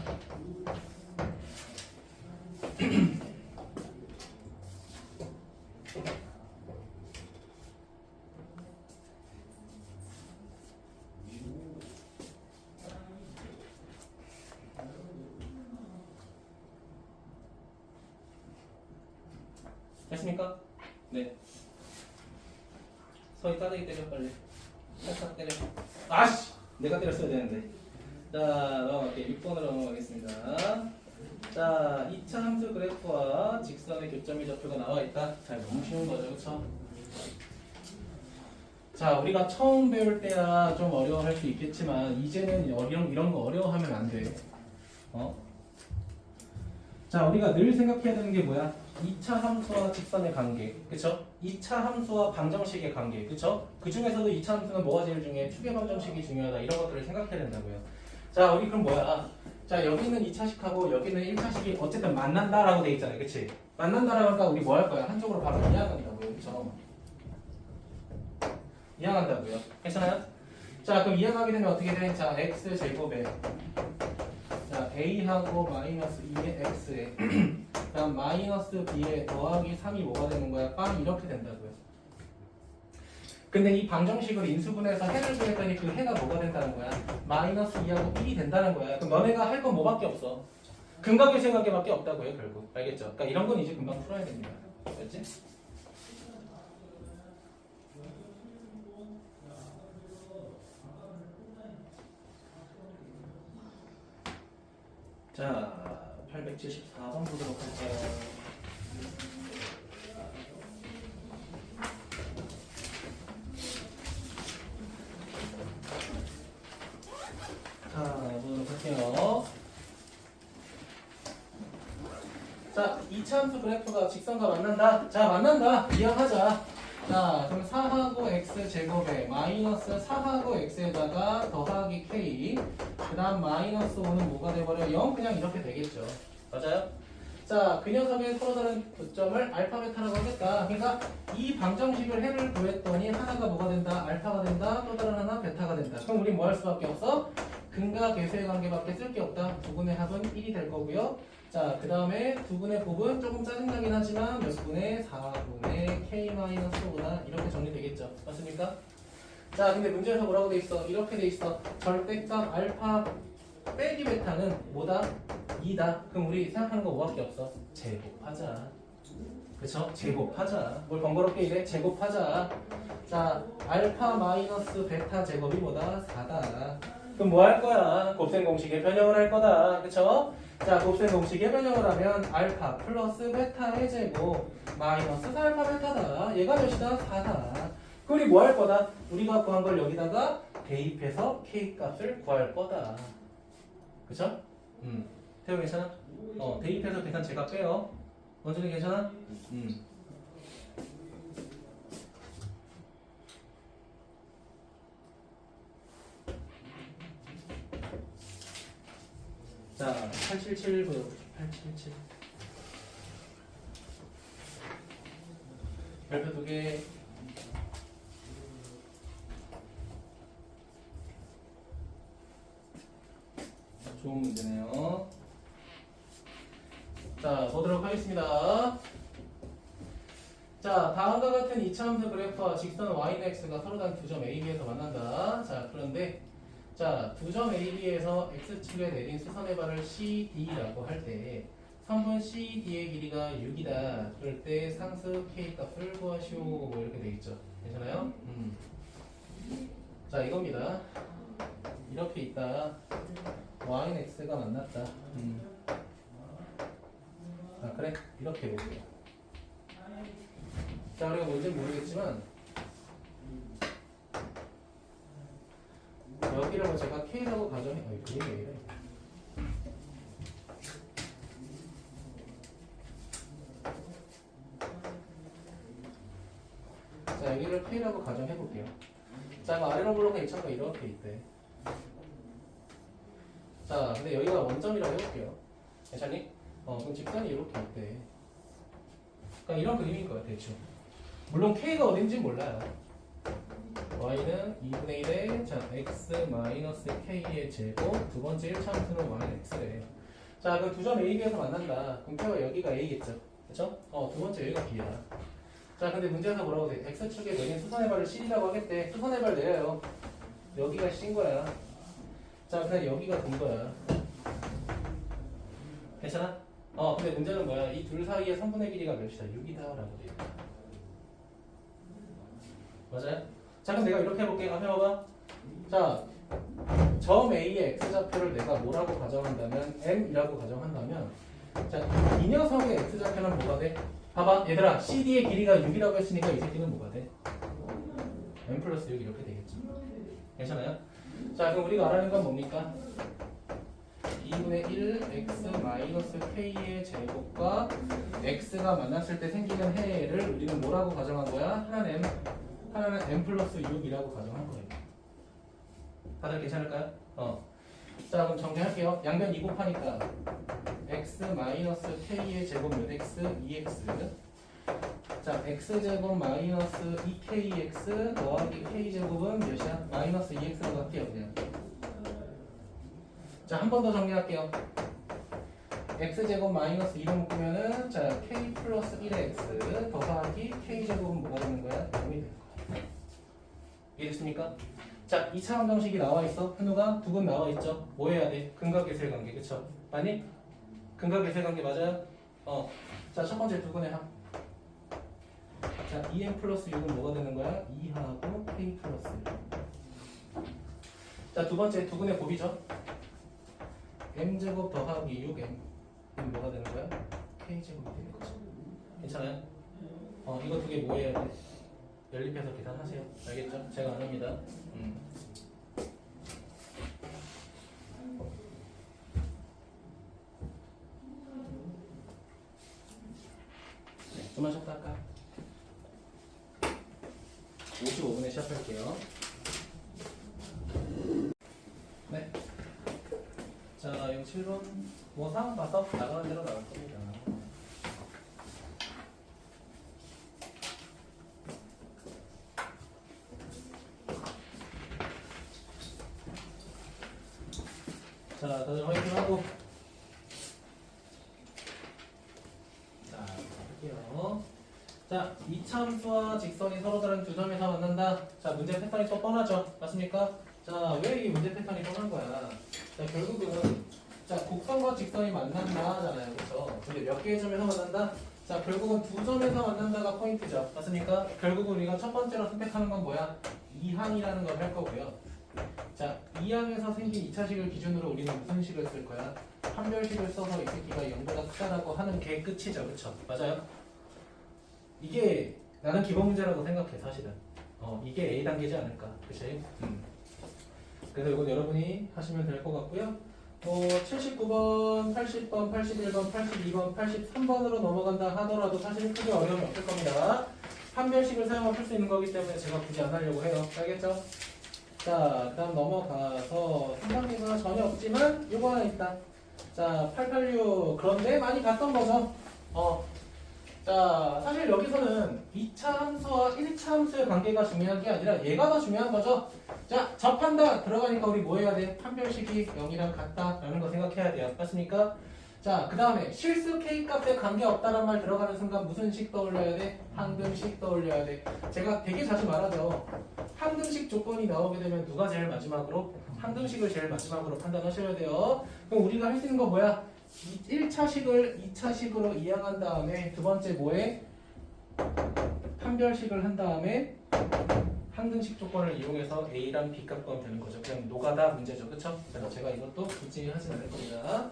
됐습니까? 네. 서희 따대기 때려 빨리. 살짝 때려. 아씨! 내가 때렸어야 되는데. 자, 넘어갈게. 6번으로 넘어가겠습니다. 자, 2차 함수 그래프와 직선의 교점의 좌표가 나와 있다. 자, 너무 쉬운 거죠, 그쵸? 자, 우리가 처음 배울 때야 좀 어려워할 수 있겠지만 이제는 이런 거 어려워하면 안 돼. 자, 우리가 늘 생각해야 되는 게 뭐야? 2차 함수와 직선의 관계, 그쵸? 2차 함수와 방정식의 관계, 그쵸? 그 중에서도 2차 함수는 뭐가 제일 중요해? 축의 방정식이 중요하다. 이런 것들을 생각해야 된다고요. 자, 우리 그럼 뭐야? 자, 여기는 2차식하고 여기는 1차식이 어쨌든 만난다라고 돼 있잖아요, 그치? 만난다라고 하니까 우리 뭐 할 거야? 한쪽으로 바로 이항한다고요, 그쵸? 이항한다고요. 괜찮아요? 자, 그럼 이항하게 되면 어떻게 돼? 자, x 제곱에 자, a하고 마이너스 2의 x에 그다음 마이너스 b에 더하기 3이 뭐가 되는 거야? 빵 이렇게 된다고요. 근데 이 방정식을 인수분해해서 해를 구했더니 그 해가 뭐가 된다는 거야? 마이너스 2하고 1이 된다는 거야. 그럼 너네가 할 건 뭐밖에 없어? 근각의 생각에밖에 없다고요, 결국. 알겠죠? 그러니까 이런 건 이제 금방 풀어야 됩니다. 알겠지? 자, 874번 보도록 할게요. 자, 보도록 할게요. 자, 2차 함수 그래프가 직선과 만난다. 자, 만난다. 이항하자. 자, 그럼 4하고 x 제곱에 마이너스 4하고 x에다가 더하기 k 그 다음 마이너스 5는 뭐가 돼버려? 0 그냥 이렇게 되겠죠. 맞아요? 자, 그 녀석의 서로 다른 교점을 알파 베타라고 하겠다. 그러니까 이 방정식을 해를 구했더니 하나가 뭐가 된다? 알파가 된다. 또 다른 하나 베타가 된다. 그럼 우리 뭐 할 수밖에 없어? 근과 계수의 관계밖에 쓸 게 없다. 두 분의 합은 1이 될 거고요. 자, 그 다음에 두 분의 곱은 조금 짜증나긴 하지만 몇 분의 4분의 k-5나 이렇게 정리되겠죠. 맞습니까? 자, 근데 문제에서 뭐라고 돼 있어? 이렇게 돼 있어. 절대값 알파 빼기 베타는 뭐다? 2다. 그럼 우리 생각하는 거 뭐밖에 없어? 제곱하자. 그쵸? 제곱하자. 뭘 번거롭게 이래? 제곱하자. 자, 알파 마이너스 베타 제곱이 뭐다? 4다. 그럼 뭐 할 거야? 곱셈 공식에 변형을 할 거다. 그쵸? 자, 곱셈 공식에 변형을 하면 알파 플러스 베타의 제곱 마이너스 4알파 베타다. 얘가 몇이다? 4다. 그럼 우리 뭐 할 거다? 우리가 구한 걸 여기다가 대입해서 k 값을 구할 거다. 그쵸? 태호 괜찮아? 대입해서 계산 제가 빼요. 원준이 괜찮아? 자, 877 보여보죠. 877. 별표 2개. 좋은 문제네요. 자, 보도록 하겠습니다. 자, 다음과 같은 2차 함수 그래프와 직선 yx가 서로 다른 두 점 AB에서 만난다. 자, 그런데 자, 두 점 AB에서 x축에 내린 수선의 발을 CD라고 할 때 선분 CD의 길이가 6이다. 그럴 때 상수 K 값을 구하시오. 뭐 이렇게 돼 있죠. 괜찮아요? 자, 이겁니다. 이렇게 있다. y는 x가 만났다. 아 그래 이렇게 해볼게요. 자 그리고 뭔지는 모르겠지만 여기를 제가 k라고 가정해. 그림이 왜 이래? 자 여기를 k라고 가정해 볼게요. 자 이거 아래로 불러가 이차가 이렇게 있대. 자 근데 여기가 원점이라고 해볼게요. 괜찮니? 그럼 직선이 이렇게 있대. 그러니까 이런 그림일 거야 대충. 물론 k가 어딘지 몰라요. y는 2분의 1에 자 x 마이너스 k의 제곱 두 번째 1차 함수는 y는 x래. 자 그럼 두 점 A, B에서 만난다. 그럼 표가 여기가 A겠죠. 그쵸? 두 번째 여기가 B야. 자 근데 문제에서 뭐라고 돼? x축에 내린 수선의 발을 C라고 하겠대. 수선의 발 내려요. 여기가 C인 거야. 자 그냥 여기가 된 거야. 괜찮아? 근데 문제는 뭐야? 이 둘 사이의 선분의 길이가 몇이다? 6이다 라고 돼 있다. 맞아요? 자 그럼 내가 이렇게 해볼게. 앞에 봐봐. 자 점 A의 x좌표를 내가 뭐라고 가정한다면 m이라고 가정한다면 자 이 녀석의 x좌표는 뭐가 돼? 봐봐 얘들아 CD의 길이가 6이라고 했으니까 이 새끼는 뭐가 돼? m 플러스 6 이렇게 되겠지. 괜찮아요? 자 그럼 우리가 알아야 하는 건 뭡니까? 2분의 1 x 마이너스 k의 제곱과 x가 만났을 때 생기는 해를 우리는 뭐라고 가정한 거야? 하나는 m 플러스 6이라고 가정한 거예요. 다들 괜찮을까요? 자 그럼 정리할게요. 양변 2 곱하니까 x 마이너스 k의 제곱 몇 x? 2x. 자 x제곱 마이너스 2kx 더하기 k제곱은 몇이야? 마이너스 2x로 갈게요 그냥. 자 한 번 더 정리할게요. x제곱 마이너스 2로 묶으면은 자 k 플러스 1의 x 더하기 k제곱은 뭐가 되는 거야? 0이 되는 거야. 이해됐습니까? 자 2차 함정식이 나와있어. 현우가 두근 나와있죠. 뭐 해야 돼? 근각계셀 관계 그쵸? 맞니? 근각계셀 관계 맞아요? 자 첫 번째 두근의 합. 자 2m 플러스 6은 뭐가 되는 거야? 2하고 k 플러스 1. 자 두 번째 두근의 곱이죠. m제곱 더하기 6m 이건 뭐가 되는 거야? k제곱이 되는 거죠. 괜찮아요? 이거 두 개 뭐 해야 돼? 연립해서 계산하세요. 알겠죠? 제가 안 합니다. 좀만 쉬었다 할까? 55분에 시작할게요. 네. 자, 여기 7번 뭐 상황 봐서 나가는 대로 나갈 겁니다. 자, 다들 화이팅 하고. 자, 할게요. 자, 이참수와 직선이 서로 다른 두 점에서 만난다. 자, 문제 패턴이 또 뻔하죠? 맞습니까? 자, 왜 이 문제 패턴이 뻔한 거야? 자, 결국은 자, 곡선과 직선이 만난다 하잖아요. 그렇죠? 근데 몇 개의 점에서 만난다? 자, 결국은 두 점에서 만난다가 포인트죠. 맞습니까? 결국은 우리가 첫 번째로 선택하는 건 뭐야? 이항이라는 걸 할 거고요. 자, 이항에서 생긴 2차식을 기준으로 우리는 무슨 식을 쓸 거야? 판별식을 써서 이 새끼가 0보다 크다라고 하는 게 끝이죠. 그쵸? 맞아요? 이게 나는 기본 문제라고 생각해 사실은. 이게 A 단계지 않을까. 그치? 그래서 이건 여러분이 하시면 될 것 같고요. 79번, 80번, 81번, 82번, 83번으로 넘어간다 하더라도 사실 크게 어려움이 없을 겁니다. 판별식을 사용하면 풀 수 있는 거기 때문에 제가 굳이 안 하려고 해요. 알겠죠? 자, 그 다음 넘어가서 3단계가 전혀 없지만 요거 하나 있다. 자, 886. 그런데 많이 봤던 거죠. 자, 사실 여기서는 2차 함수와 1차 함수의 관계가 중요한 게 아니라 얘가 더 중요한 거죠. 자, 접한다 들어가니까 우리 뭐 해야 돼? 판별식이 0이랑 같다라는 거 생각해야 돼요. 맞습니까? 자, 그 다음에 실수 K값에 관계없다란 말 들어가는 순간 무슨 식 떠올려야 돼? 항등식 떠올려야 돼. 제가 되게 자주 말하죠. 항등식 조건이 나오게 되면 누가 제일 마지막으로? 항등식을 제일 마지막으로 판단하셔야 돼요. 그럼 우리가 할 수 있는 거 뭐야? 1차식을 2차식으로 이항한 다음에 두 번째 뭐해? 판별식을 한 다음에 항등식 조건을 이용해서 A랑 B 값 구하면 되는 거죠. 그냥 노가다 문제죠. 그쵸? 그래서 제가 이것도 굳이 하진 않을 겁니다.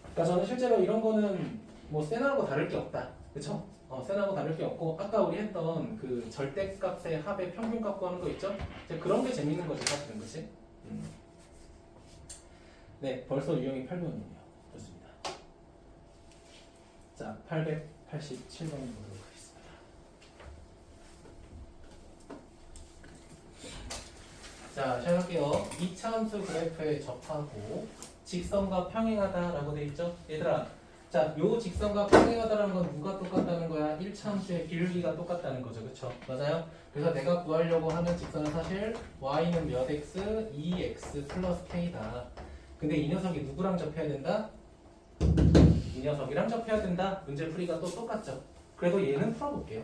그러니까 저는 실제로 이런 거는 뭐 세나하고 다를 게 없다. 그쵸? 세나하고 다를 게 없고 아까 우리 했던 그 절대값의 합의 평균값 구하는 거 있죠? 이제 그런 게 재밌는 거지 사실은. 그치? 네, 벌써 유형이 8번이네요. 좋습니다. 자, 887번 보도록 하겠습니다. 자, 시작할게요. 2차 함수 그래프에 접하고 직선과 평행하다라고 돼 있죠? 얘들아, 자, 요 직선과 평행하다라는 건 누가 똑같다는 거야? 1차 함수의 기울기가 똑같다는 거죠. 그쵸? 맞아요? 그래서 내가 구하려고 하는 직선은 사실 y는 몇 x, 2x 플러스 k다. 근데 이 녀석이 누구랑 접해야 된다? 이 녀석이랑 접해야 된다. 문제 풀이가 또 똑같죠. 그래도 얘는 풀어볼게요.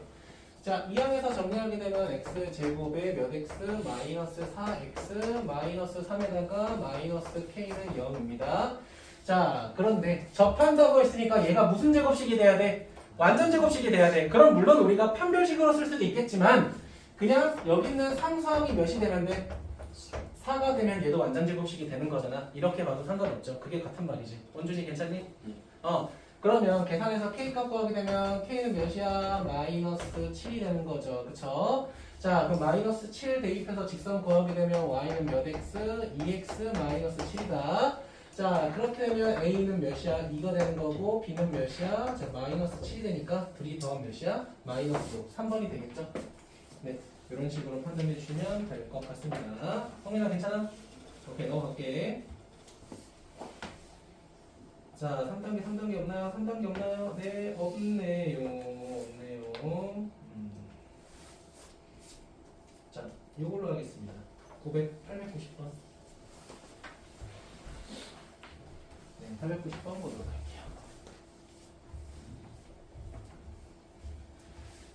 자, 이 항에서 정리하게 되면 x제곱에 몇 x 마이너스 4x 마이너스 3에다가 마이너스 k는 0입니다. 자, 그런데 접한다고 했으니까 얘가 무슨 제곱식이 돼야 돼? 완전 제곱식이 돼야 돼. 그럼 물론 우리가 판별식으로 쓸 수도 있겠지만 그냥 여기 있는 상수항이 몇이 되면 돼? 4가 되면 얘도 완전 제곱식이 되는 거잖아. 이렇게 봐도 상관없죠. 그게 같은 말이지. 원준이 괜찮니? 그러면 계산해서 k 값 구하게 되면 k는 몇이야? 마이너스 7이 되는 거죠. 그쵸? 자, 그럼 마이너스 7 대입해서 직선 구하게 되면 y는 몇 x? 2x 마이너스 7이다. 자, 그렇게 되면 a는 몇이야? 2가 되는 거고 b는 몇이야? 자, 마이너스 7이 되니까 둘이 더하면 몇이야? 마이너스 5. 3번이 되겠죠? 네, 이런 식으로 판단해 주시면 될 것 같습니다. 성민아 괜찮아? 오케이, 넘어갈게. 자, 3단계 없나요? 3단계 없나요? 네, 없네요. 자, 이걸로 하겠습니다. 890번. 네, 890번 보도록 할게요.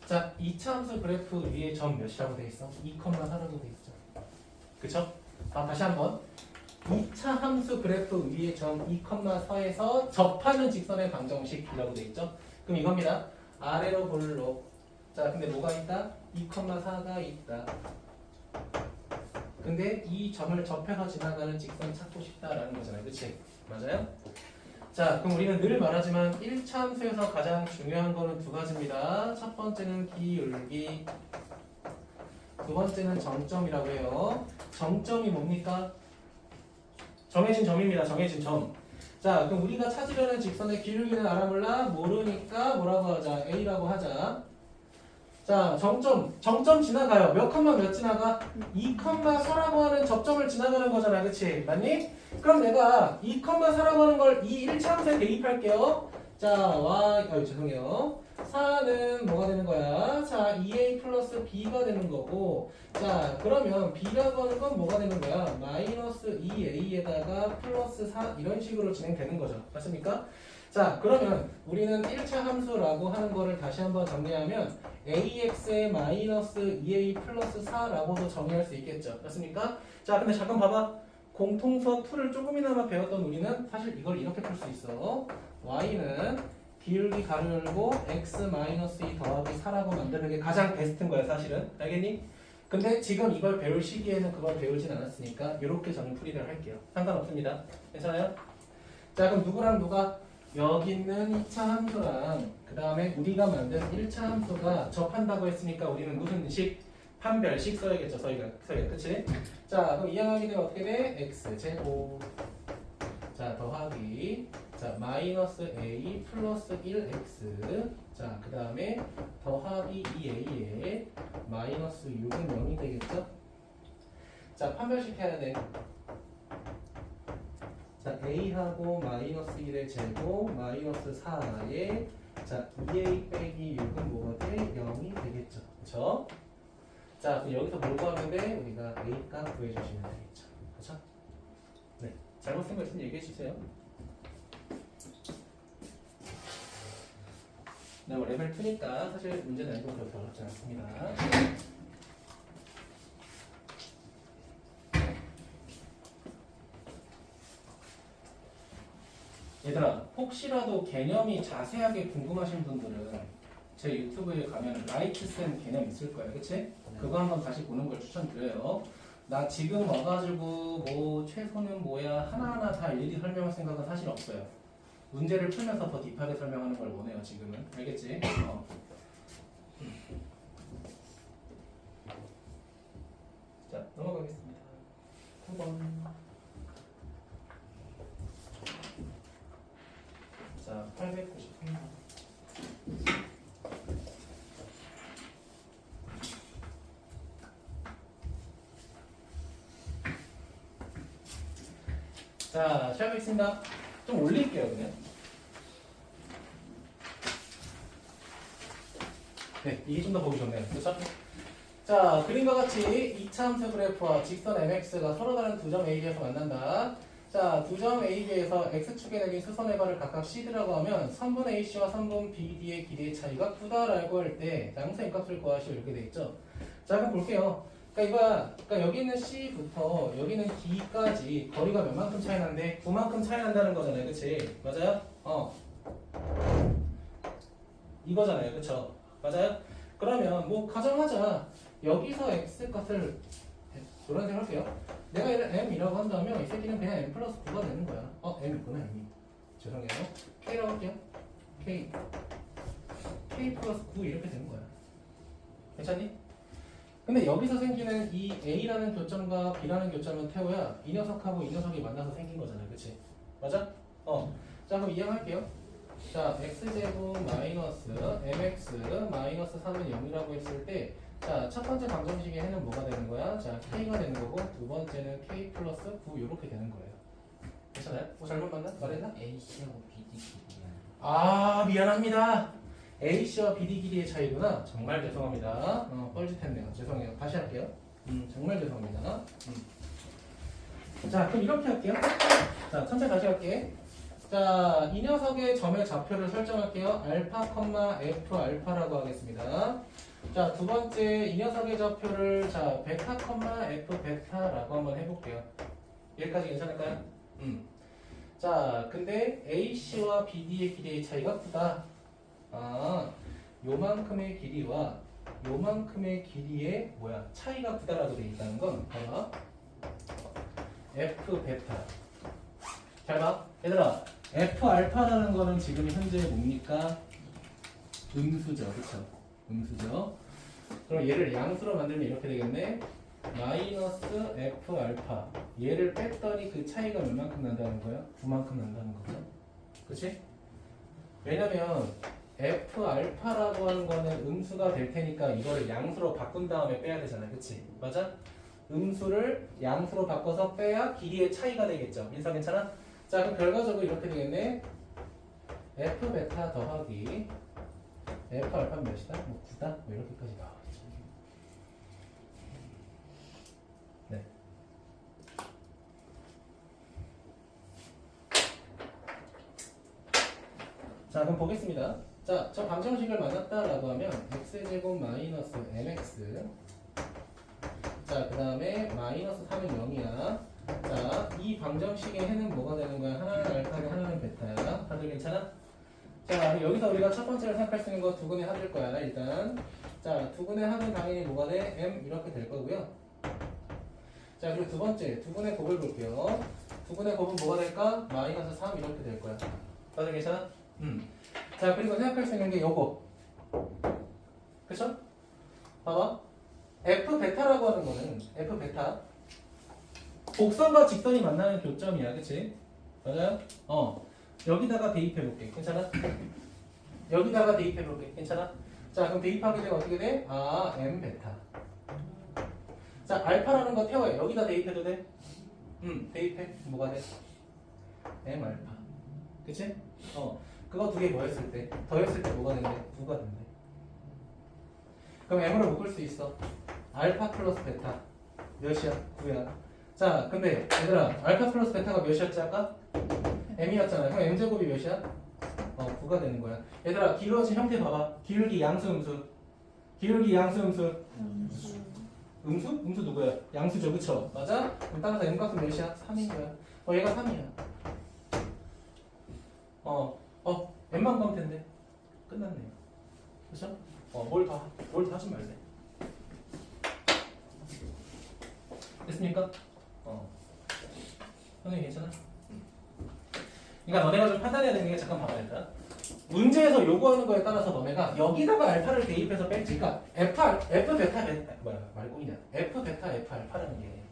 자, 2차 함수 그래프 위에 점 몇이라고 돼 있어? 2,4라고 돼 있죠. 그쵸? 다시 한번. 2차 함수 그래프 위에 점 2,4에서 접하는 직선의 방정식이라고 돼 있죠. 그럼 이겁니다. 아래로 볼록. 자, 근데 뭐가 있다? 2,4가 있다. 근데 이 점을 접해서 지나가는 직선 찾고 싶다라는 거잖아요. 그치? 맞아요? 자, 그럼 우리는 늘 말하지만 1차 함수에서 가장 중요한 거는 두 가지입니다. 첫 번째는 기울기, 두 번째는 정점이라고 해요. 정점이 뭡니까? 정해진 점입니다. 정해진 점. 자, 그럼 우리가 찾으려는 직선의 기울기는 알아 몰라? 모르니까 뭐라고 하자? A라고 하자. 자, 정점 지나가요. 몇 컴마 몇 지나가? 2,4라고 하는 접점을 지나가는 거잖아. 그치? 맞니? 그럼 내가 2,4라고 하는 걸 이 1차 함수에 대입할게요. 자, 죄송해요. 4는 뭐가 되는 거야? 자, 2a 플러스 b가 되는 거고, 자, 그러면 b라고 하는 건 뭐가 되는 거야? 마이너스 2a에다가 플러스 4 이런 식으로 진행되는 거죠. 맞습니까? 자, 그러면 우리는 1차 함수라고 하는 거를 다시 한번 정리하면 ax에 마이너스 2a 플러스 4라고도 정의할 수 있겠죠. 맞습니까? 자, 근데 잠깐 봐봐. 공통수학 2를 조금이나마 배웠던 우리는 사실 이걸 이렇게 풀 수 있어. y는 기울기 가로 열고 x 마이너스 2 더하기 4라고 만드는 게 가장 베스트인 거야 사실은. 알겠니? 근데 지금 이걸 배울 시기에는 그걸 배우진 않았으니까 이렇게 저는 풀이를 할게요. 상관없습니다. 괜찮아요? 자, 그럼 누구랑 누가? 여기 있는 2차 함수랑 그 다음에 우리가 만든 1차 함수가 접한다고 했으니까 우리는 무슨 식? 판별식 써야겠죠. 저희가 그치? 자, 그럼 이항하게 되면 어떻게 돼? x제곱, 자, 더하기, 자, 마이너스 a 플러스 1x, 자, 그 다음에 더하기 2a에 마이너스 6은 0이 되겠죠? 자, 판별식 해야 돼. 자, a하고 마이너스 1의 제곱 마이너스 4에 자, 2a 빼기 6은 뭐가 돼? 0이 되겠죠. 그쵸? 자, 그럼 여기서 뭘 구하면 돼? 우리가 a 값 구해주시면 되겠죠. 그쵸? 네. 잘못 쓴 거 있으면 얘기해주세요. 네, 뭐 레벨 2니까 사실 문제 난이도 그렇게 어렵지 않습니다. 얘들아, 혹시라도 개념이 자세하게 궁금하신 분들은 제 유튜브에 가면 라이트쌤 개념 있을 거예요. 그치? 그거 한번 다시 보는 걸 추천드려요. 나 지금 와가지고 뭐 최소는 뭐야 하나하나 다 일일이 설명할 생각은 사실 없어요. 문제를 풀면서 더 딥하게 설명하는 걸 원해요. 지금은. 알겠지? 자, 넘어가겠습니다. 9번. 자, 893번. 자, 시작하겠습니다. 좀 올릴게요, 그냥. 네, 이게 좀 더 보기 좋네요. 그렇죠? 자, 그림과 같이 2차 함수 그래프와 직선 mx가 서로 다른 두 점 AB에서 만난다. 자, 두 점 AB에서 x축에 내린 수선의 발을 각각 C드라고 하면 선분 AC와 선분 BD의 길이의 차이가 크다라고 할 때 양수의 값을 구하시오 이렇게 돼 있죠. 자, 그럼 볼게요. 그러니까 여기 있는 C부터 여기 있는 D까지 거리가 몇만큼 차이 나는데 9만큼 차이 난다는 거잖아요. 그치? 맞아요? 이거잖아요. 그쵸? 맞아요? 그러면 뭐 가정하자. 여기서 x 값을 이런 식으로 할게요. 내가 얘를 m이라고 한다면 이 새끼는 그냥 m 플러스 9가 되는 거야. m 있구나 m이. 죄송해요. k라고 할게요. k 플러스 9 이렇게 되는 거야. 괜찮니? 근데 여기서 생기는 이 a라는 교점과 b라는 교점은 태워야 이 녀석하고 이 녀석이 만나서 생긴 거잖아요. 그치? 맞아? 자 그럼 이해할게요. 자, x제곱 마이너스 mx 마이너스 3은 0이라고 했을 때 자, 첫 번째 방정식의 해는 뭐가 되는 거야? 자, k가 되는 거고 두 번째는 k 플러스 9 이렇게 되는 거예요. 괜찮아요? 뭐 잘못 맞나? 말했나? A씨하고 BD 길이야. 아, 미안합니다. AC와 BD 길이의 차이구나. 정말 죄송합니다. 뻘짓했네요. 죄송해요. 다시 할게요. 정말 죄송합니다. 자, 그럼 이렇게 할게요. 자, 천천히 다시 할게. 자, 이 녀석의 점의 좌표를 설정할게요. 알파, F 알파라고 하겠습니다. 자, 두 번째 이 녀석의 좌표를 자, 베타, F 베타라고 한번 해볼게요. 여기까지 괜찮을까요? 자, 근데 AC와 BD의 길이의 차이가 크다. 아, 요만큼의 길이와 요만큼의 길이의 차이가 크다라고 되어 있다는 건 봐봐. F 베타. 잘 봐. 얘들아, F 알파라는 거는 지금 현재 뭡니까? 음수죠. 그쵸? 음수죠. 그럼 얘를 양수로 만들면 이렇게 되겠네. 마이너스 F 알파. 얘를 뺐더니 그 차이가 몇만큼 난다는 거야? 9만큼 난다는 거죠. 그치? 왜냐면 F 알파라고 하는 거는 음수가 될 테니까 이거를 양수로 바꾼 다음에 빼야 되잖아. 그치? 맞아? 음수를 양수로 바꿔서 빼야 길이의 차이가 되겠죠. 인사 괜찮아? 자, 그럼 결과적으로 이렇게 되겠네. F 베타 더하기 F 알파 몇이다? 뭐 9다? 뭐 이렇게까지 나와있죠. 네. 자, 그럼 보겠습니다. 자, 저 방정식을 만났다라고 하면 x제곱 마이너스 mx 자, 그 다음에 마이너스 3은 0이야. 자, 이 방정식의 해는 뭐가 되는 거야? 하나는 알파고 하나는 베타야. 다들 괜찮아? 자, 여기서 우리가 첫 번째로 생각할 수 있는 거 두근의 합일 거야, 일단. 자, 두근의 합은 당연히 뭐가 돼? m 이렇게 될 거고요. 자, 그리고 두 번째, 두근의 곱을 볼게요. 두근의 곱은 뭐가 될까? 마이너스 3 이렇게 될 거야. 다들 괜찮아? 자, 그리고 생각할 수 있는 게 요거. 그쵸? 봐봐. F 베타라고 하는 거는 F 베타. 곡선과 직선이 만나는 교점이야, 그치? 맞아요? 여기다가 대입해볼게. 괜찮아? 여기다가 대입해볼게. 괜찮아? 자, 그럼 대입하게 되면 어떻게 돼? 아, M 베타. 자, 알파라는 거 태워요. 여기다 대입해도 돼? 대입해. 뭐가 돼? M 알파. 그치? 그거 두 개 더했을 때. 더했을 때 뭐가 된대? 9가 된대. 그럼 M으로 묶을 수 있어. 알파 플러스 베타. 몇이야? 9야. 자, 근데 얘들아, 알파 플러스 베타가 몇이었지 아까? m이었잖아. 그럼 m제곱이 몇이야? 9가 되는 거야. 얘들아, 기울어진 형태 봐봐. 기울기 양수 음수. 기울기 양수 음수. 음수? 음수 누구야? 양수죠. 그쵸? 맞아? 그럼 따라서 m 값은 몇이야? 3인 거야. 얘가 3이야. m만 가면 된대. 끝났네요. 그쵸? 뭘 더 하지 말래. 됐습니까? 선생님 괜찮아? 그러니까 너네가 좀 판단해야 되는 게 잠깐 봐봐 일단. 문제에서 요구하는 거에 따라서 너네가 여기다가 알파를 대입해서 뺄지. 그러니까 F 베타 뭐야 말이 꼬이냐. F 베타 F 알파라는 게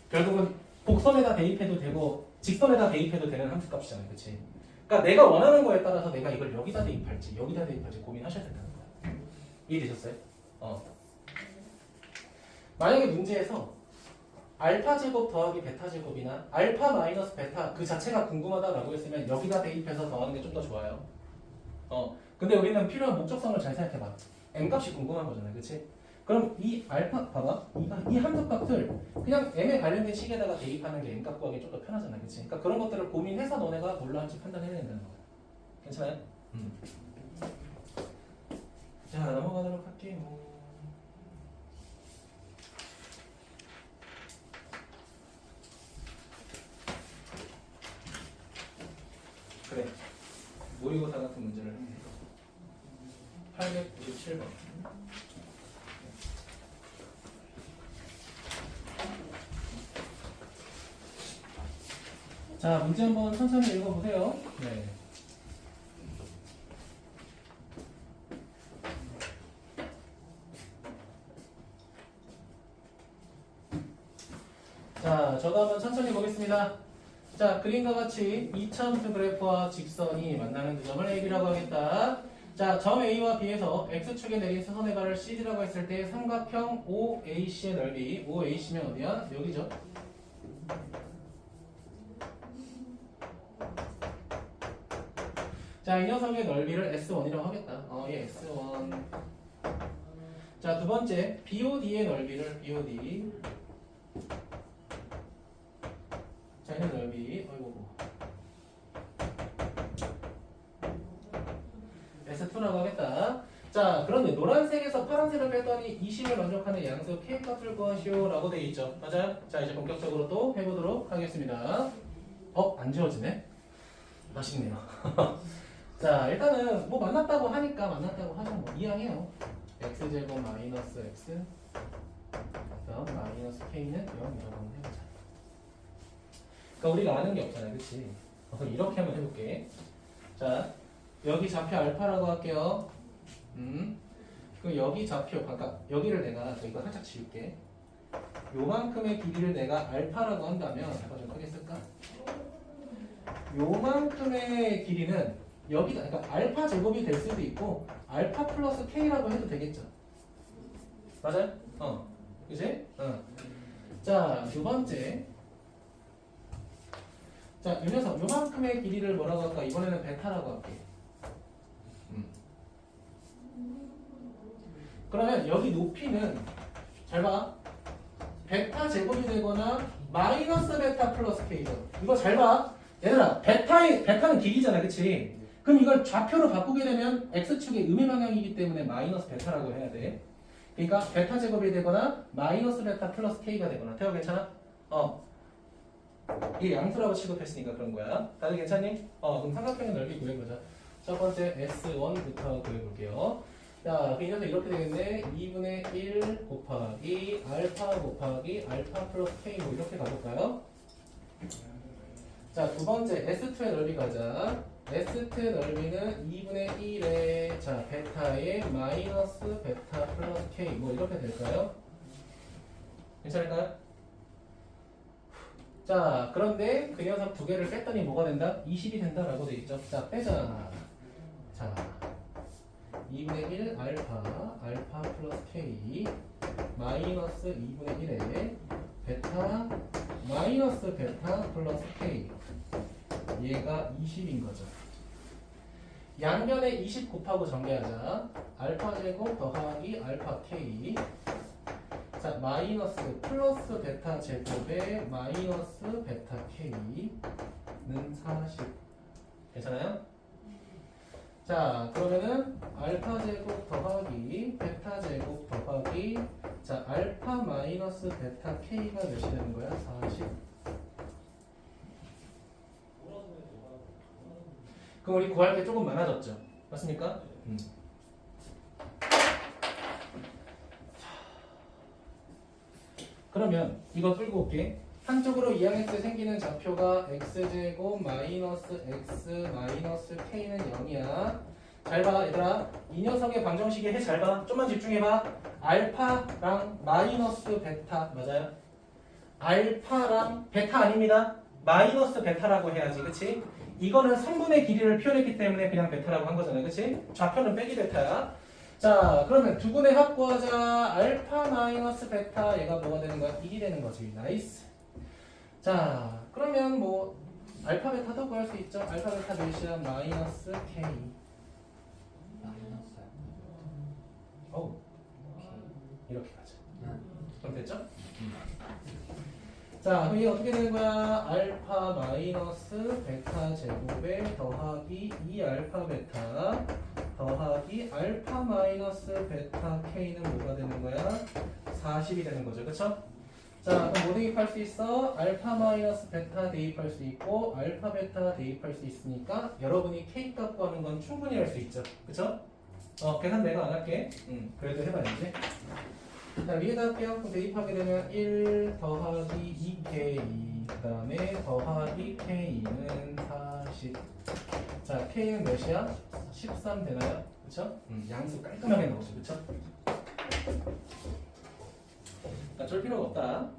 결국은 곡선에다 대입해도 되고 직선에다 대입해도 되는 함수값이잖아요, 그렇지? 그러니까 내가 원하는 거에 따라서 내가 이걸 여기다 대입할지 여기다 대입할지 고민하셔야 된다는 거야. 이해되셨어요? 만약에 문제에서 알파 제곱 더하기 베타 제곱이나 알파 마이너스 베타 그 자체가 궁금하다라고 했으면 여기다 대입해서 더하는 게 좀 더 좋아요. 근데 우리는 필요한 목적성을 잘 생각해봐. m 값이 궁금한 거잖아요, 그렇지? 그럼 이 알파 봐봐, 이 함수 값을 그냥 m에 관련된 식에다가 대입하는 게 m 값 구하기 좀 더 편하잖아, 그렇지? 그러니까 그런 것들을 고민해서 너네가 뭘로 할지 판단해야 된다는 거야. 괜찮아요? 자 넘어가도록 할게요. 그래. 모의고사 같은 문제를 하면 돼. 897번. 자, 문제 한번 천천히 읽어보세요. 네. 자, 저도 한번 천천히 보겠습니다. 자, 그림과 같이 이차함수 그래프와 직선이 만나는 지점을 AB라고 하겠다. 자, 점 A와 B에서 X축에 내린 수선의 발을 CD라고 했을 때 삼각형 OAC의 넓이, OAC면 어디야? 여기죠. 자, 이 녀석의 넓이를 S1이라고 하겠다. 얘 S1. 자, 두 번째, BOD의 넓이를 BOD. 자, 얘는 넓이, S2라고 하겠다. 자, 그런데 노란색에서 파란색을 빼더니 20을 만족하는 양수 K값을 구하시오 라고 되어 있죠. 맞아요? 자, 이제 본격적으로 또 해보도록 하겠습니다. 안 지워지네? 맛있네요. 자, 일단은 뭐 만났다고 하니까 만났다고 하죠. 뭐 이해해요. X제곱 마이너스 X 그다음 마이너스 K는 0이라고 해보자. 그러니까 우리가 아는 게 없잖아요, 그렇지? 그래서 이렇게 한번 해볼게. 자, 여기 좌표 알파라고 할게요. 그럼 여기 좌표, 그러니까 여기를 내가 이거 살짝 지울게. 요만큼의 길이를 내가 알파라고 한다면, 잠깐 좀 크게 쓸까? 요만큼의 길이는 여기다, 그러니까 알파 제곱이 될 수도 있고, 알파 플러스 K라고 해도 되겠죠. 맞아요? 그지? 자, 두 번째. 자, 이 녀석, 요만큼의 길이를 뭐라고 할까? 이번에는 베타라고 할게. 그러면 여기 높이는, 잘 봐. 베타 제곱이 되거나, 마이너스 베타 플러스 K죠. 이거 잘 봐. 얘들아, 베타는 길이잖아, 그치? 그럼 이걸 좌표로 바꾸게 되면, X축의 음의 방향이기 때문에 마이너스 베타라고 해야 돼. 그러니까, 베타 제곱이 되거나, 마이너스 베타 플러스 K가 되거나. 태워 괜찮아? 이게 양수라고 취급했으니까 그런 거야. 다들 괜찮니? 그럼 삼각형의 넓이 구해보자. 첫 번째 S1부터 구해볼게요. 자, 이 녀석 이렇게 되겠네. 2분의 1 곱하기 알파 곱하기 알파 플러스 K 뭐 이렇게 가볼까요? 자, 두 번째 S2의 넓이 가자. S2의 넓이는 2분의 1에 자, 베타의 마이너스 베타 플러스 K 뭐 이렇게 될까요? 괜찮을까요? 자, 그런데 그 녀석 두 개를 뺐더니 뭐가 된다? 20이 된다라고 돼 있죠. 자, 빼자. 자, 2분의 1 알파 플러스 K 마이너스 2분의 1에 베타 마이너스 베타 플러스 K 얘가 20인 거죠. 양변에 20 곱하고 정리하자. 알파 제곱 더하기 알파 K 자, 마이너스 플러스 베타 제곱에 마이너스 베타 K는 40. 괜찮아요? 자, 그러면은 알파 제곱 더하기 베타 제곱 더하기 자, 알파 마이너스 베타 K가 몇이 되는 거야? 40. 그럼 우리 구할 게 조금 많아졌죠? 맞습니까? 그러면 이거 끌고 올게. 한쪽으로 2항x에 생기는 좌표가 x제곱 마이너스 x 마이너스 k는 0이야. 잘 봐, 얘들아. 이 녀석의 방정식에 해 잘 봐. 좀만 집중해봐. 알파랑 마이너스 베타 맞아요? 알파랑 베타 아닙니다. 마이너스 베타라고 해야지, 그치? 이거는 성분의 길이를 표현했기 때문에 그냥 베타라고 한 거잖아요, 그치? 좌표는 빼기 베타야. 자, 그러면 두 분의 합 구하자. 알파 마이너스 베타 얘가 뭐가 되는 거야? 1이 되는 거지. 나이스. 자, 그러면 뭐 알파 베타도 구할 수 있죠. 알파 베타 몇이야? 마이너스 k. 마이너스 어우, 이렇게 가자. 그럼 됐죠? 자, 그럼 이게 어떻게 되는 거야? 알파 마이너스 베타 제곱에 더하기 2알파 베타 더하기 알파 마이너스 베타 k는 뭐가 되는 거야? 40이 되는 거죠. 그쵸? 자, 그럼 뭐 대입할 수 있어? 알파 마이너스 베타 대입할 수 있고 알파 베타 대입할 수 있으니까 여러분이 k 값 구하는 건 충분히 할 수 있죠. 그쵸? 계산 내가 안 할게. 그래도 해봐야지. 자, 위에다 할게요. 그럼 대입하게 되면 1 더하기 2k 그 다음에 더하기 k는 40. 자, k는 몇이야? 13 되나요? 그쵸? 양수 깔끔하게 나오죠. 그쵸? 쫄 필요가 없다.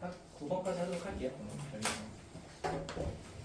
딱 9번까지 하도록 할게요. 여기서.